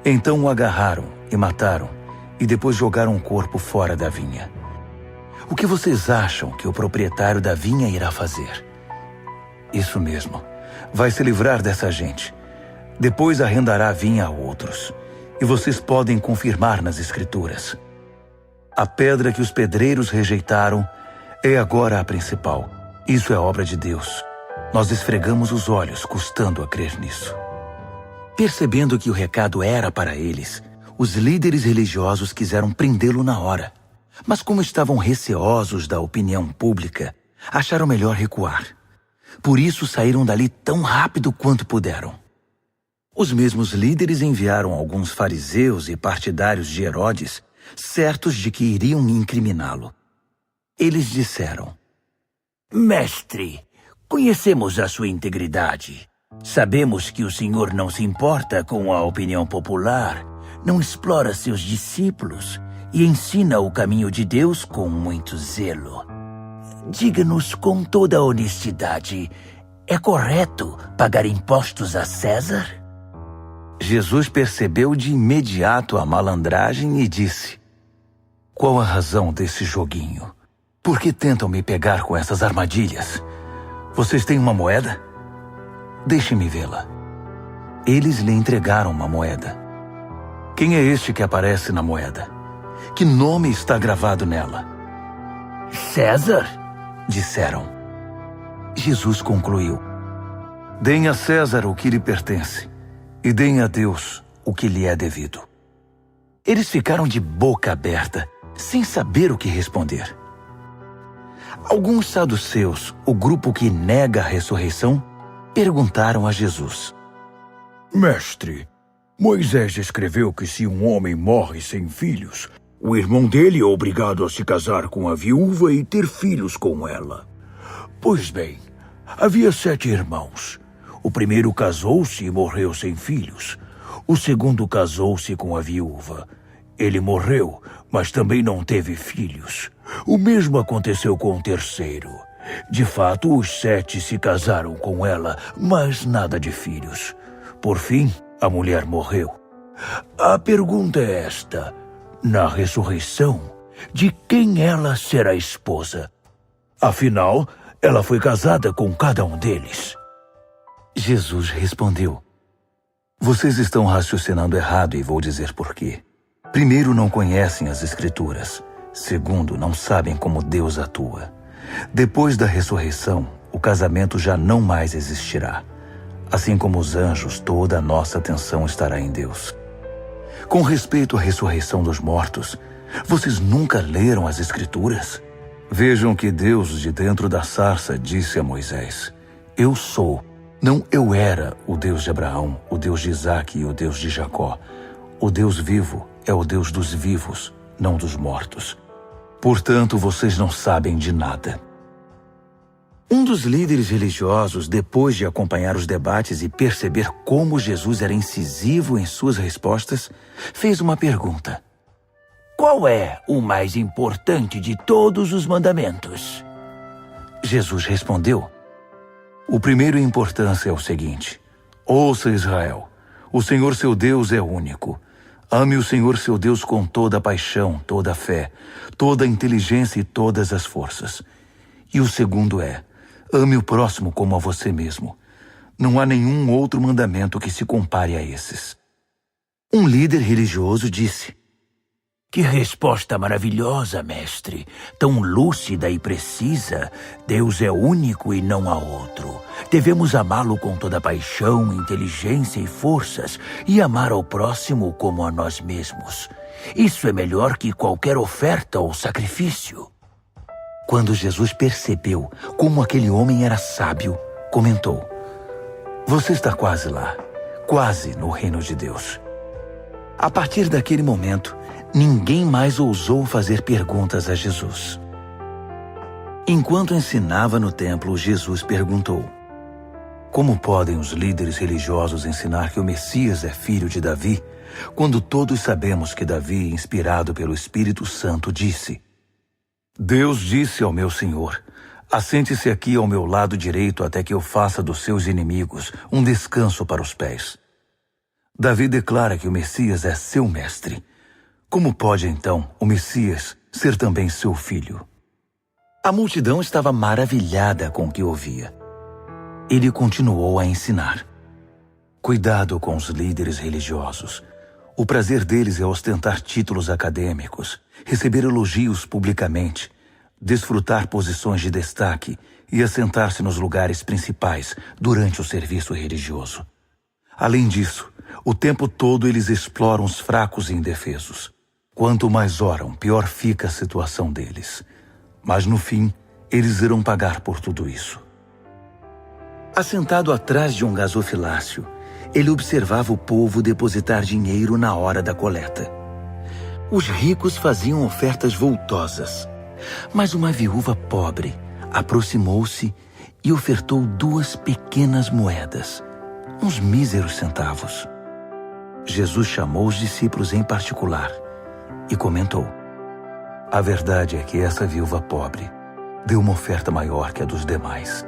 [SPEAKER 1] Então o agarraram e mataram, e depois jogaram o corpo fora da vinha. O que vocês acham que o proprietário da vinha irá fazer? Isso mesmo. Vai se livrar dessa gente. Depois arrendará a vinha a outros. E vocês podem confirmar nas Escrituras. A pedra que os pedreiros rejeitaram é agora a principal. Isso é obra de Deus. Nós esfregamos os olhos, custando a crer nisso. Percebendo que o recado era para eles, os líderes religiosos quiseram prendê-lo na hora. Mas como estavam receosos da opinião pública, acharam melhor recuar. Por isso saíram dali tão rápido quanto puderam. Os mesmos líderes enviaram alguns fariseus e partidários de Herodes, certos de que iriam incriminá-lo. Eles disseram:
[SPEAKER 3] Mestre, conhecemos a sua integridade. Sabemos que o senhor não se importa com a opinião popular, não explora seus discípulos e ensina o caminho de Deus com muito zelo. Diga-nos com toda a honestidade, é correto pagar impostos a César?
[SPEAKER 1] Jesus percebeu de imediato a malandragem e disse: qual a razão desse joguinho? Por que tentam me pegar com essas armadilhas? Vocês têm uma moeda? Deixe-me vê-la. Eles lhe entregaram uma moeda. Quem é este que aparece na moeda? Que nome está gravado nela?
[SPEAKER 3] César,
[SPEAKER 1] disseram. Jesus concluiu: deem a César o que lhe pertence e deem a Deus o que lhe é devido. Eles ficaram de boca aberta, sem saber o que responder. Alguns saduceus, o grupo que nega a ressurreição, perguntaram a Jesus:
[SPEAKER 4] Mestre, Moisés escreveu que se um homem morre sem filhos, o irmão dele é obrigado a se casar com a viúva e ter filhos com ela. Pois bem, havia 7 irmãos. O primeiro casou-se e morreu sem filhos. O segundo casou-se com a viúva. Ele morreu, mas também não teve filhos. O mesmo aconteceu com o terceiro. De fato, os 7 se casaram com ela, mas nada de filhos. Por fim, a mulher morreu. A pergunta é esta: na ressurreição, de quem ela será esposa? Afinal, ela foi casada com cada um deles.
[SPEAKER 1] Jesus respondeu: vocês estão raciocinando errado e vou dizer por quê. Primeiro, não conhecem as Escrituras. Segundo, não sabem como Deus atua. Depois da ressurreição, o casamento já não mais existirá. Assim como os anjos, toda a nossa atenção estará em Deus. Com respeito à ressurreição dos mortos, vocês nunca leram as Escrituras? Vejam que Deus, de dentro da sarça, disse a Moisés: eu sou, não eu era, o Deus de Abraão, o Deus de Isaque e o Deus de Jacó. O Deus vivo é o Deus dos vivos, não dos mortos. Portanto, vocês não sabem de nada. Um dos líderes religiosos, depois de acompanhar os debates e perceber como Jesus era incisivo em suas respostas, fez uma pergunta:
[SPEAKER 3] qual é o mais importante de todos os mandamentos?
[SPEAKER 1] Jesus respondeu: o primeiro em importância é o seguinte: ouça, Israel, o Senhor seu Deus é único. Ame o Senhor seu Deus com toda a paixão, toda a fé, toda a inteligência e todas as forças. E o segundo é: ame o próximo como a você mesmo. Não há nenhum outro mandamento que se compare a esses. Um líder religioso disse:
[SPEAKER 3] que resposta maravilhosa, mestre! Tão lúcida e precisa. Deus é único e não há outro. Devemos amá-lo com toda paixão, inteligência e forças e amar ao próximo como a nós mesmos. Isso é melhor que qualquer oferta ou sacrifício.
[SPEAKER 1] Quando Jesus percebeu como aquele homem era sábio, comentou: você está quase lá, quase no reino de Deus. A partir daquele momento, ninguém mais ousou fazer perguntas a Jesus. Enquanto ensinava no templo, Jesus perguntou: Como podem os líderes religiosos ensinar que o Messias é filho de Davi, quando todos sabemos que Davi, inspirado pelo Espírito Santo, disse: Deus disse ao meu Senhor: assente-se aqui ao meu lado direito até que eu faça dos seus inimigos um descanso para os pés. Davi declara que o Messias é seu mestre. Como pode, então, o Messias ser também seu filho? A multidão estava maravilhada com o que ouvia. Ele continuou a ensinar. Cuidado com os líderes religiosos. O prazer deles é ostentar títulos acadêmicos, receber elogios publicamente, desfrutar posições de destaque e assentar-se nos lugares principais durante o serviço religioso. Além disso, o tempo todo eles exploram os fracos e indefesos. Quanto mais oram, pior fica a situação deles. Mas no fim, eles irão pagar por tudo isso. Assentado atrás de um gasofilácio, ele observava o povo depositar dinheiro na hora da coleta. Os ricos faziam ofertas voltosas, mas uma viúva pobre aproximou-se e ofertou 2 pequenas moedas, uns míseros centavos. Jesus chamou os discípulos em particular e comentou: a verdade é que essa viúva pobre deu uma oferta maior que a dos demais.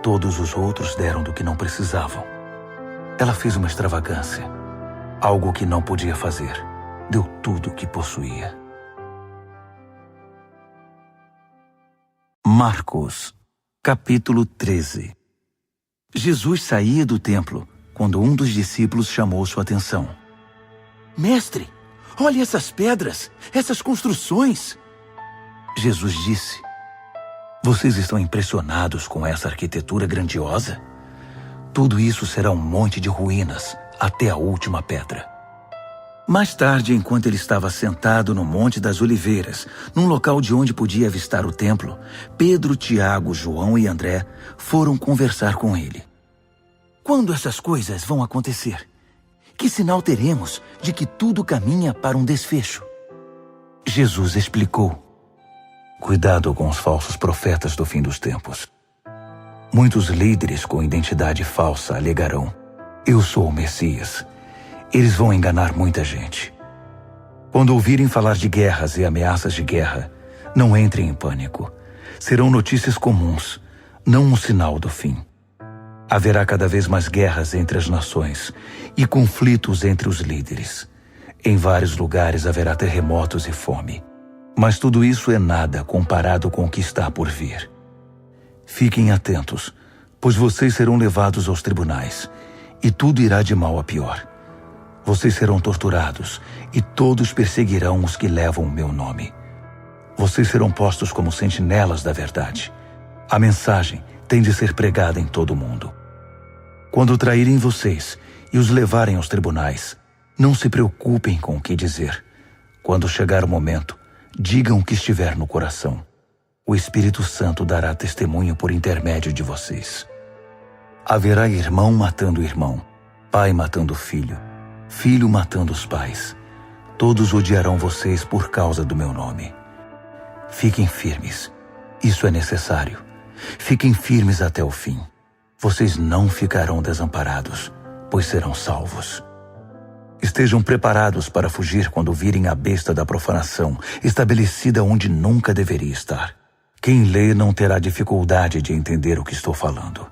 [SPEAKER 1] Todos os outros deram do que não precisavam. Ela fez uma extravagância, algo que não podia fazer. Deu tudo o que possuía. Marcos, capítulo 13. Jesus saía do templo quando um dos discípulos chamou sua atenção. Mestre, olhe essas pedras, essas construções. Jesus disse: vocês estão impressionados com essa arquitetura grandiosa? Tudo isso será um monte de ruínas até a última pedra. Mais tarde, enquanto ele estava sentado no Monte das Oliveiras, num local de onde podia avistar o templo, Pedro, Tiago, João e André foram conversar com ele. Quando essas coisas vão acontecer? Que sinal teremos de que tudo caminha para um desfecho? Jesus explicou: cuidado com os falsos profetas do fim dos tempos. Muitos líderes com identidade falsa alegarão: eu sou o Messias. Eles vão enganar muita gente. Quando ouvirem falar de guerras e ameaças de guerra, não entrem em pânico. Serão notícias comuns, não um sinal do fim. Haverá cada vez mais guerras entre as nações e conflitos entre os líderes. Em vários lugares haverá terremotos e fome. Mas tudo isso é nada comparado com o que está por vir. Fiquem atentos, pois vocês serão levados aos tribunais, e tudo irá de mal a pior. Vocês serão torturados, e todos perseguirão os que levam o meu nome. Vocês serão postos como sentinelas da verdade. A mensagem tem de ser pregada em todo o mundo. Quando traírem vocês e os levarem aos tribunais, não se preocupem com o que dizer. Quando chegar o momento, digam o que estiver no coração. O Espírito Santo dará testemunho por intermédio de vocês. Haverá irmão matando irmão, pai matando filho, filho matando os pais. Todos odiarão vocês por causa do meu nome. Fiquem firmes. Isso é necessário. Fiquem firmes até o fim. Vocês não ficarão desamparados, pois serão salvos. Estejam preparados para fugir quando virem a besta da profanação, estabelecida onde nunca deveria estar. Quem lê não terá dificuldade de entender o que estou falando.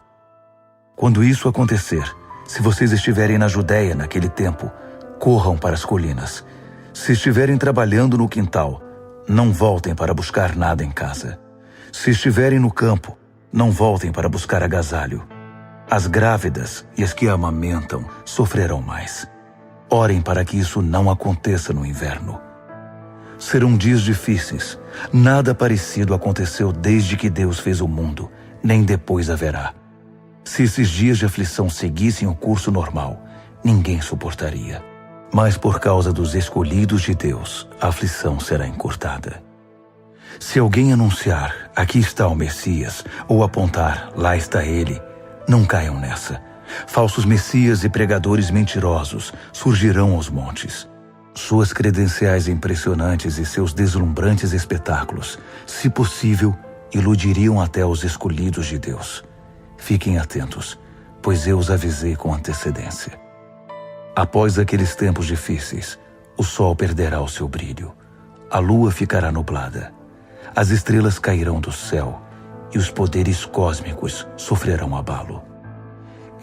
[SPEAKER 1] Quando isso acontecer, se vocês estiverem na Judéia naquele tempo, corram para as colinas. Se estiverem trabalhando no quintal, não voltem para buscar nada em casa. Se estiverem no campo, não voltem para buscar agasalho. As grávidas e as que amamentam sofrerão mais. Orem para que isso não aconteça no inverno. Serão dias difíceis. Nada parecido aconteceu desde que Deus fez o mundo, nem depois haverá. Se esses dias de aflição seguissem o curso normal, ninguém suportaria. Mas por causa dos escolhidos de Deus, a aflição será encurtada. Se alguém anunciar, aqui está o Messias, ou apontar, lá está ele, não caiam nessa. Falsos messias e pregadores mentirosos surgirão aos montes. Suas credenciais impressionantes e seus deslumbrantes espetáculos, se possível, iludiriam até os escolhidos de Deus. Fiquem atentos. pois eu os avisei com antecedência. Após aqueles tempos difíceis, o sol perderá o seu brilho, a lua ficará nublada, as estrelas cairão do céu e os poderes cósmicos sofrerão abalo.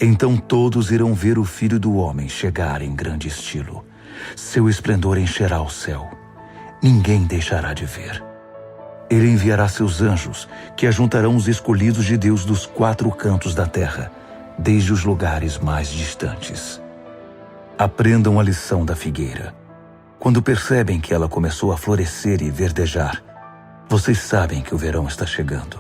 [SPEAKER 1] Então todos irão ver o Filho do Homem chegar em grande estilo. Seu esplendor encherá o céu. Ninguém deixará de ver. Ele enviará seus anjos, que ajuntarão os escolhidos de Deus dos 4 cantos da terra, desde os lugares mais distantes. Aprendam a lição da figueira. Quando percebem que ela começou a florescer e verdejar, vocês sabem que o verão está chegando.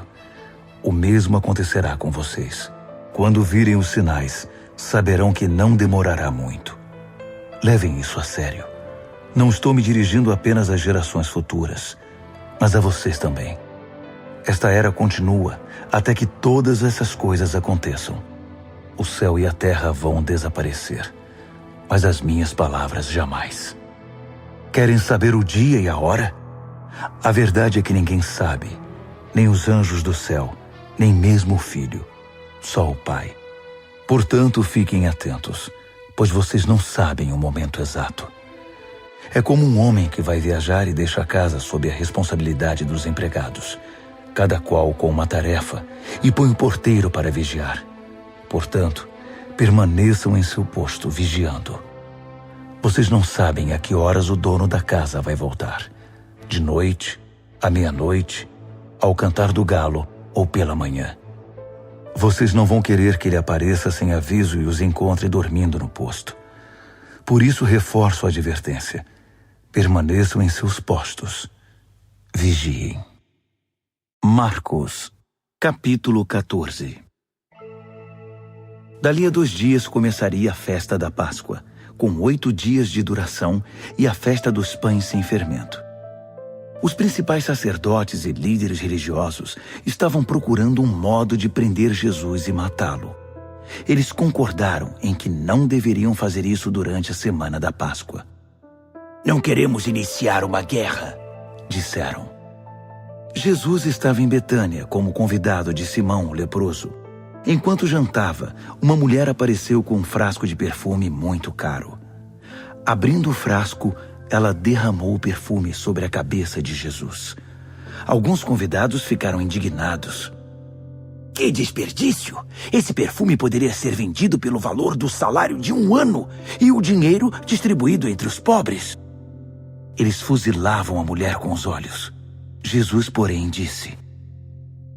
[SPEAKER 1] O mesmo acontecerá com vocês. Quando virem os sinais, saberão que não demorará muito. Levem isso a sério. Não estou me dirigindo apenas às gerações futuras, mas a vocês também. Esta era continua até que todas essas coisas aconteçam. O céu e a terra vão desaparecer, mas as minhas palavras jamais. Querem saber o dia e a hora? A verdade é que ninguém sabe, nem os anjos do céu, nem mesmo o Filho, só o Pai. Portanto, fiquem atentos, pois vocês não sabem o momento exato. É como um homem que vai viajar e deixa a casa sob a responsabilidade dos empregados, cada qual com uma tarefa, e põe o porteiro para vigiar. Portanto, permaneçam em seu posto, vigiando. Vocês não sabem a que horas o dono da casa vai voltar. De noite, à meia-noite, ao cantar do galo ou pela manhã. Vocês não vão querer que ele apareça sem aviso e os encontre dormindo no posto. Por isso reforço a advertência. Permaneçam em seus postos. Vigiem. Marcos, capítulo 14. Dali a 2 dias começaria a festa da Páscoa, com 8 dias de duração, e a festa dos pães sem fermento. Os principais sacerdotes e líderes religiosos estavam procurando um modo de prender Jesus e matá-lo. Eles concordaram em que não deveriam fazer isso durante a semana da Páscoa.
[SPEAKER 3] Não queremos iniciar uma guerra,
[SPEAKER 1] disseram. Jesus estava em Betânia como convidado de Simão, o leproso. Enquanto jantava, uma mulher apareceu com um frasco de perfume muito caro. Abrindo o frasco, ela derramou o perfume sobre a cabeça de Jesus. Alguns convidados ficaram indignados.
[SPEAKER 3] Que desperdício! Esse perfume poderia ser vendido pelo valor do salário de 1 ano e o dinheiro distribuído entre os pobres.
[SPEAKER 1] Eles fuzilavam a mulher com os olhos. Jesus, porém, disse: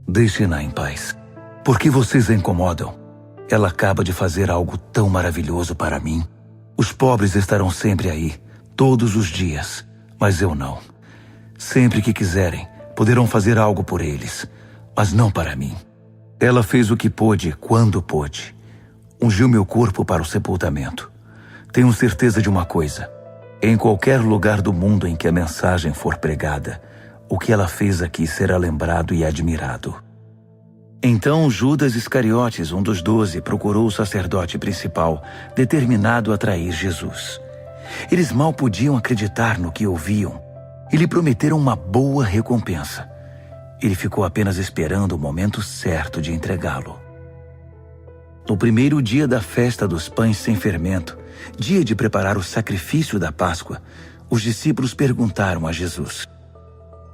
[SPEAKER 1] Deixem-na em paz. Por que vocês a incomodam? Ela acaba de fazer algo tão maravilhoso para mim. Os pobres estarão sempre aí, todos os dias, mas eu não. Sempre que quiserem, poderão fazer algo por eles, mas não para mim. Ela fez o que pôde, quando pôde. Ungiu meu corpo para o sepultamento. Tenho certeza de uma coisa. Em qualquer lugar do mundo em que a mensagem for pregada, o que ela fez aqui será lembrado e admirado. Então Judas Iscariotes, um dos 12, procurou o sacerdote principal, determinado a trair Jesus. Eles mal podiam acreditar no que ouviam e lhe prometeram uma boa recompensa. Ele ficou apenas esperando o momento certo de entregá-lo. No primeiro dia da festa dos pães sem fermento, dia de preparar o sacrifício da Páscoa, os discípulos perguntaram a Jesus: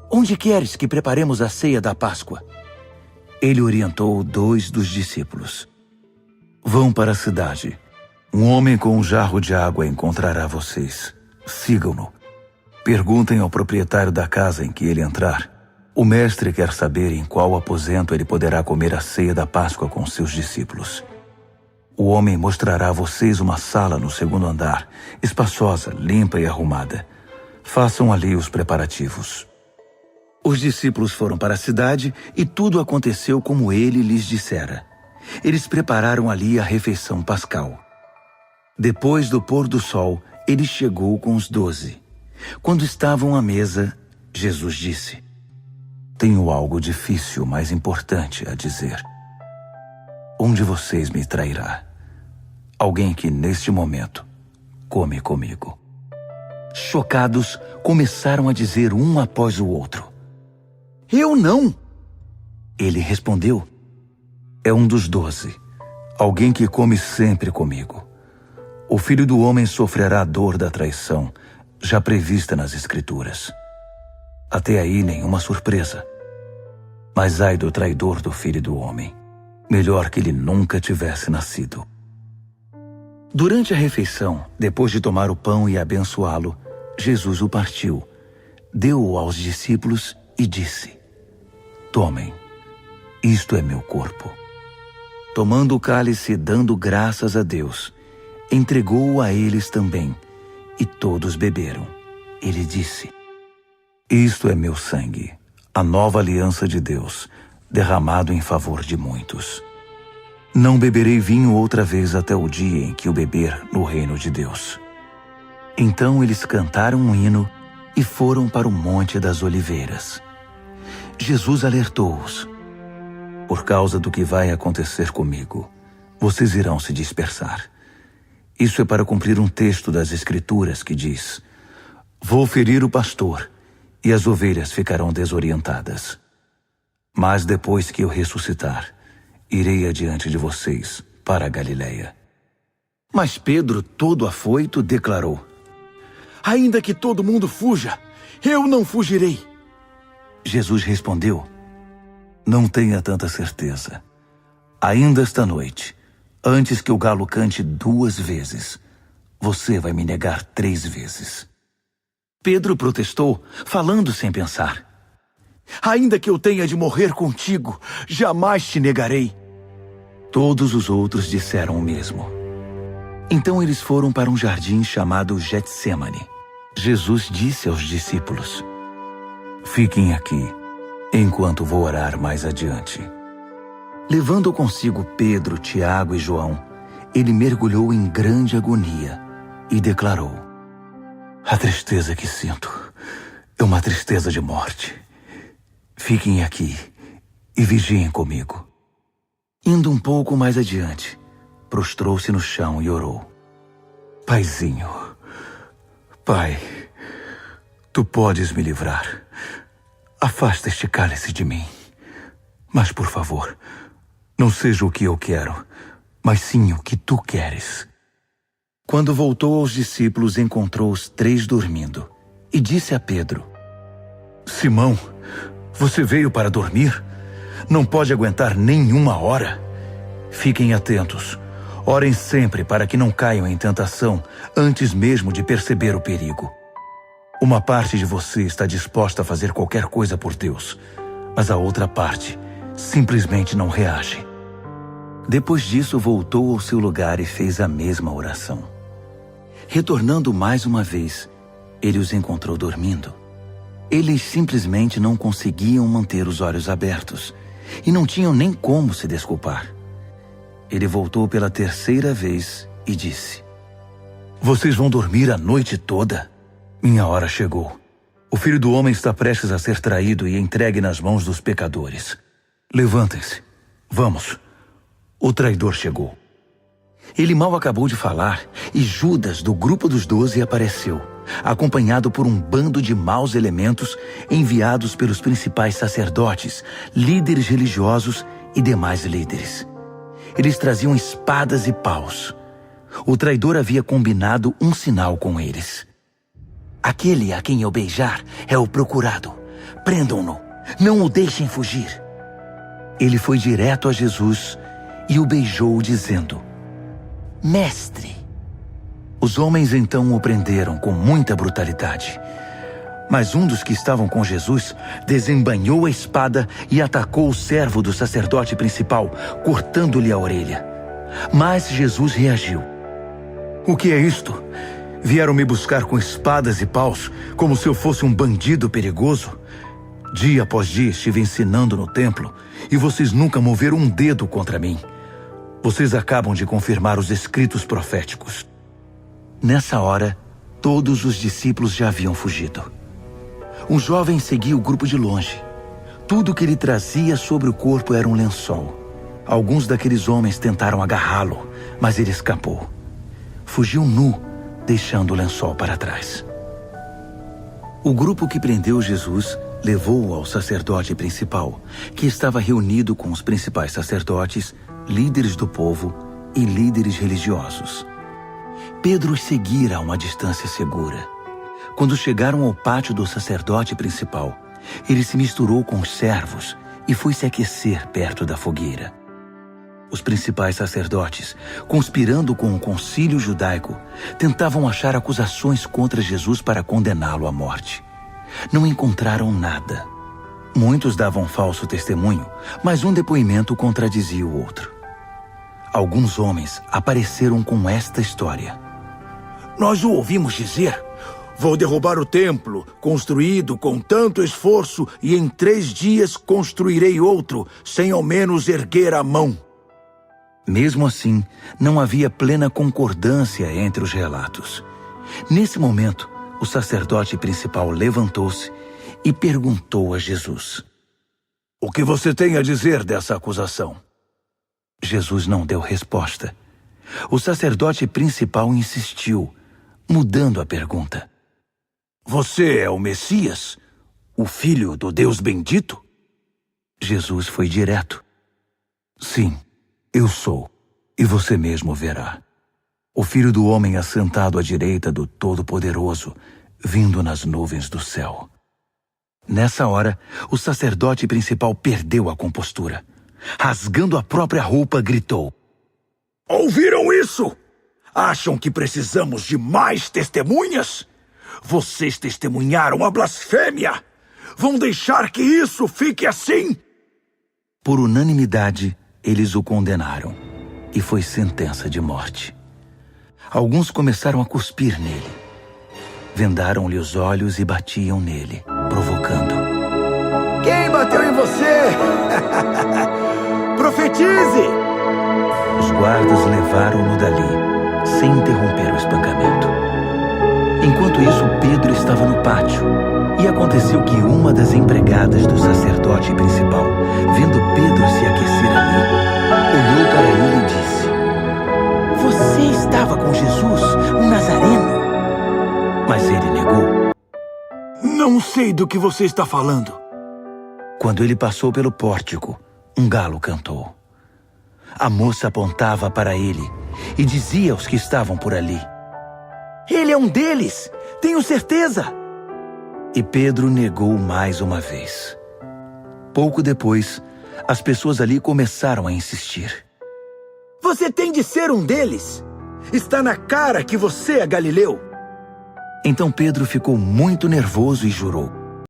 [SPEAKER 1] Onde queres que preparemos a ceia da Páscoa? Ele orientou 2 dos discípulos. Vão para a cidade. Um homem com um jarro de água encontrará vocês. Sigam-no. Perguntem ao proprietário da casa em que ele entrar. O mestre quer saber em qual aposento ele poderá comer a ceia da Páscoa com seus discípulos. O homem mostrará a vocês uma sala no 2º andar, espaçosa, limpa e arrumada. Façam ali os preparativos. Os discípulos foram para a cidade e tudo aconteceu como ele lhes dissera. Eles prepararam ali a refeição pascal. Depois do pôr do sol, ele chegou com os 12. Quando estavam à mesa, Jesus disse: Tenho algo difícil, mas importante a dizer. Um de vocês me trairá. Alguém que, neste momento, come comigo. Chocados, começaram a dizer um após o outro: Eu não! Ele respondeu: É um dos 12, alguém que come sempre comigo. O Filho do Homem sofrerá a dor da traição, já prevista nas Escrituras. Até aí nenhuma surpresa. Mas ai do traidor do Filho do Homem. Melhor que ele nunca tivesse nascido. Durante a refeição, depois de tomar o pão e abençoá-lo, Jesus o partiu, deu-o aos discípulos e disse: Tomem, isto é meu corpo. Tomando o cálice e dando graças a Deus, entregou-o a eles também, e todos beberam. Ele disse: Isto é meu sangue, a nova aliança de Deus, derramado em favor de muitos. Não beberei vinho outra vez até o dia em que o beber no reino de Deus. Então eles cantaram um hino e foram para o Monte das Oliveiras. Jesus alertou-os: Por causa do que vai acontecer comigo, vocês irão se dispersar. Isso é para cumprir um texto das Escrituras que diz: Vou ferir o pastor, e as ovelhas ficarão desorientadas. Mas depois que eu ressuscitar, irei adiante de vocês para a Galileia. Mas Pedro, todo afoito, declarou:
[SPEAKER 4] Ainda que todo mundo fuja, eu não fugirei.
[SPEAKER 1] Jesus respondeu: Não tenha tanta certeza. Ainda esta noite, antes que o galo cante 2 vezes, você vai me negar 3 vezes. Pedro protestou, falando sem pensar:
[SPEAKER 4] Ainda que eu tenha de morrer contigo, jamais te negarei.
[SPEAKER 1] Todos os outros disseram o mesmo. Então eles foram para um jardim chamado Getsêmani. Jesus disse aos discípulos: Fiquem aqui, enquanto vou orar mais adiante. Levando consigo Pedro, Tiago e João, ele mergulhou em grande agonia e declarou: A tristeza que sinto é uma tristeza de morte. Fiquem aqui e vigiem comigo. Indo um pouco mais adiante, prostrou-se no chão e orou: Paizinho, Pai, Tu podes me livrar. Afasta este cálice de mim. Mas, por favor, não seja o que eu quero, mas sim o que Tu queres. Quando voltou aos discípulos, encontrou os 3 dormindo e disse a Pedro: Simão, você veio para dormir? Não pode aguentar nem 1 hora? Fiquem atentos. Orem sempre para que não caiam em tentação antes mesmo de perceber o perigo. Uma parte de você está disposta a fazer qualquer coisa por Deus, mas a outra parte simplesmente não reage. Depois disso, voltou ao seu lugar e fez a mesma oração. Retornando mais uma vez, ele os encontrou dormindo. Eles simplesmente não conseguiam manter os olhos abertos e não tinham nem como se desculpar. Ele voltou pela 3ª vez e disse: Vocês vão dormir a noite toda? Minha hora chegou. O Filho do Homem está prestes a ser traído e entregue nas mãos dos pecadores. Levantem-se. Vamos. O traidor chegou. Ele mal acabou de falar e Judas, do grupo dos 12, apareceu, acompanhado por um bando de maus elementos enviados pelos principais sacerdotes, líderes religiosos e demais líderes. Eles traziam espadas e paus. O traidor havia combinado um sinal com eles. Aquele a quem eu beijar é o procurado. Prendam-no. Não o deixem fugir. Ele foi direto a Jesus e o beijou, dizendo: Mestre. Os homens então o prenderam com muita brutalidade. Mas um dos que estavam com Jesus desembainhou a espada e atacou o servo do sacerdote principal, cortando-lhe a orelha. Mas Jesus reagiu: O que é isto? Vieram me buscar com espadas e paus, como se eu fosse um bandido perigoso? Dia após dia estive ensinando no templo, e vocês nunca moveram um dedo contra mim. Vocês acabam de confirmar os escritos proféticos. Nessa hora, todos os discípulos já haviam fugido. Um jovem seguia o grupo de longe. Tudo que ele trazia sobre o corpo era um lençol. Alguns daqueles homens tentaram agarrá-lo, mas ele escapou. Fugiu nu, deixando o lençol para trás. O grupo que prendeu Jesus levou-o ao sacerdote principal, que estava reunido com os principais sacerdotes, líderes do povo
[SPEAKER 2] e líderes religiosos. Pedro os seguira a uma distância segura. Quando chegaram ao pátio do sacerdote principal, ele se misturou com os servos e foi se aquecer perto da fogueira. Os principais sacerdotes, conspirando com o concílio judaico, tentavam achar acusações contra Jesus para condená-lo à morte. Não encontraram nada. Muitos davam falso testemunho, mas um depoimento contradizia o outro. Alguns homens apareceram com esta história.
[SPEAKER 4] Nós o ouvimos dizer: vou derrubar o templo, construído com tanto esforço, e em 3 dias construirei outro, sem ao menos erguer a mão.
[SPEAKER 2] Mesmo assim, não havia plena concordância entre os relatos. Nesse momento, o sacerdote principal levantou-se e perguntou a Jesus:
[SPEAKER 1] O que você tem a dizer dessa acusação?
[SPEAKER 2] Jesus não deu resposta. O sacerdote principal insistiu, mudando a pergunta.
[SPEAKER 1] Você é o Messias? O Filho do Deus bendito?
[SPEAKER 2] Jesus foi direto.
[SPEAKER 1] Sim, eu sou, e você mesmo verá. O Filho do Homem assentado à direita do Todo-Poderoso, vindo nas nuvens do céu.
[SPEAKER 2] Nessa hora, o sacerdote principal perdeu a compostura. Rasgando a própria roupa, gritou:
[SPEAKER 4] Ouviram isso? Acham que precisamos de mais testemunhas? Vocês testemunharam a blasfêmia! Vão deixar que isso fique assim?
[SPEAKER 2] Por unanimidade, eles o condenaram, e foi sentença de morte. Alguns começaram a cuspir nele. Vendaram-lhe os olhos e batiam nele, provocando.
[SPEAKER 4] Quem bateu em você? Profetize!
[SPEAKER 2] Os guardas levaram-no dali, sem interromper o espancamento. Enquanto isso, Pedro estava no pátio, e aconteceu que uma das empregadas do sacerdote principal, vendo Pedro se aquecer ali, olhou para ele e disse:
[SPEAKER 3] Você estava com Jesus, o Nazareno?
[SPEAKER 2] Mas ele negou.
[SPEAKER 4] Não sei do que você está falando.
[SPEAKER 2] Quando ele passou pelo pórtico, um galo cantou. A moça apontava para ele e dizia aos que estavam por ali:
[SPEAKER 3] Ele é um deles, tenho certeza.
[SPEAKER 2] E Pedro negou mais uma vez. Pouco depois, as pessoas ali começaram a insistir.
[SPEAKER 4] Você tem de ser um deles. Está na cara que você é galileu.
[SPEAKER 2] Então Pedro ficou muito nervoso e jurou: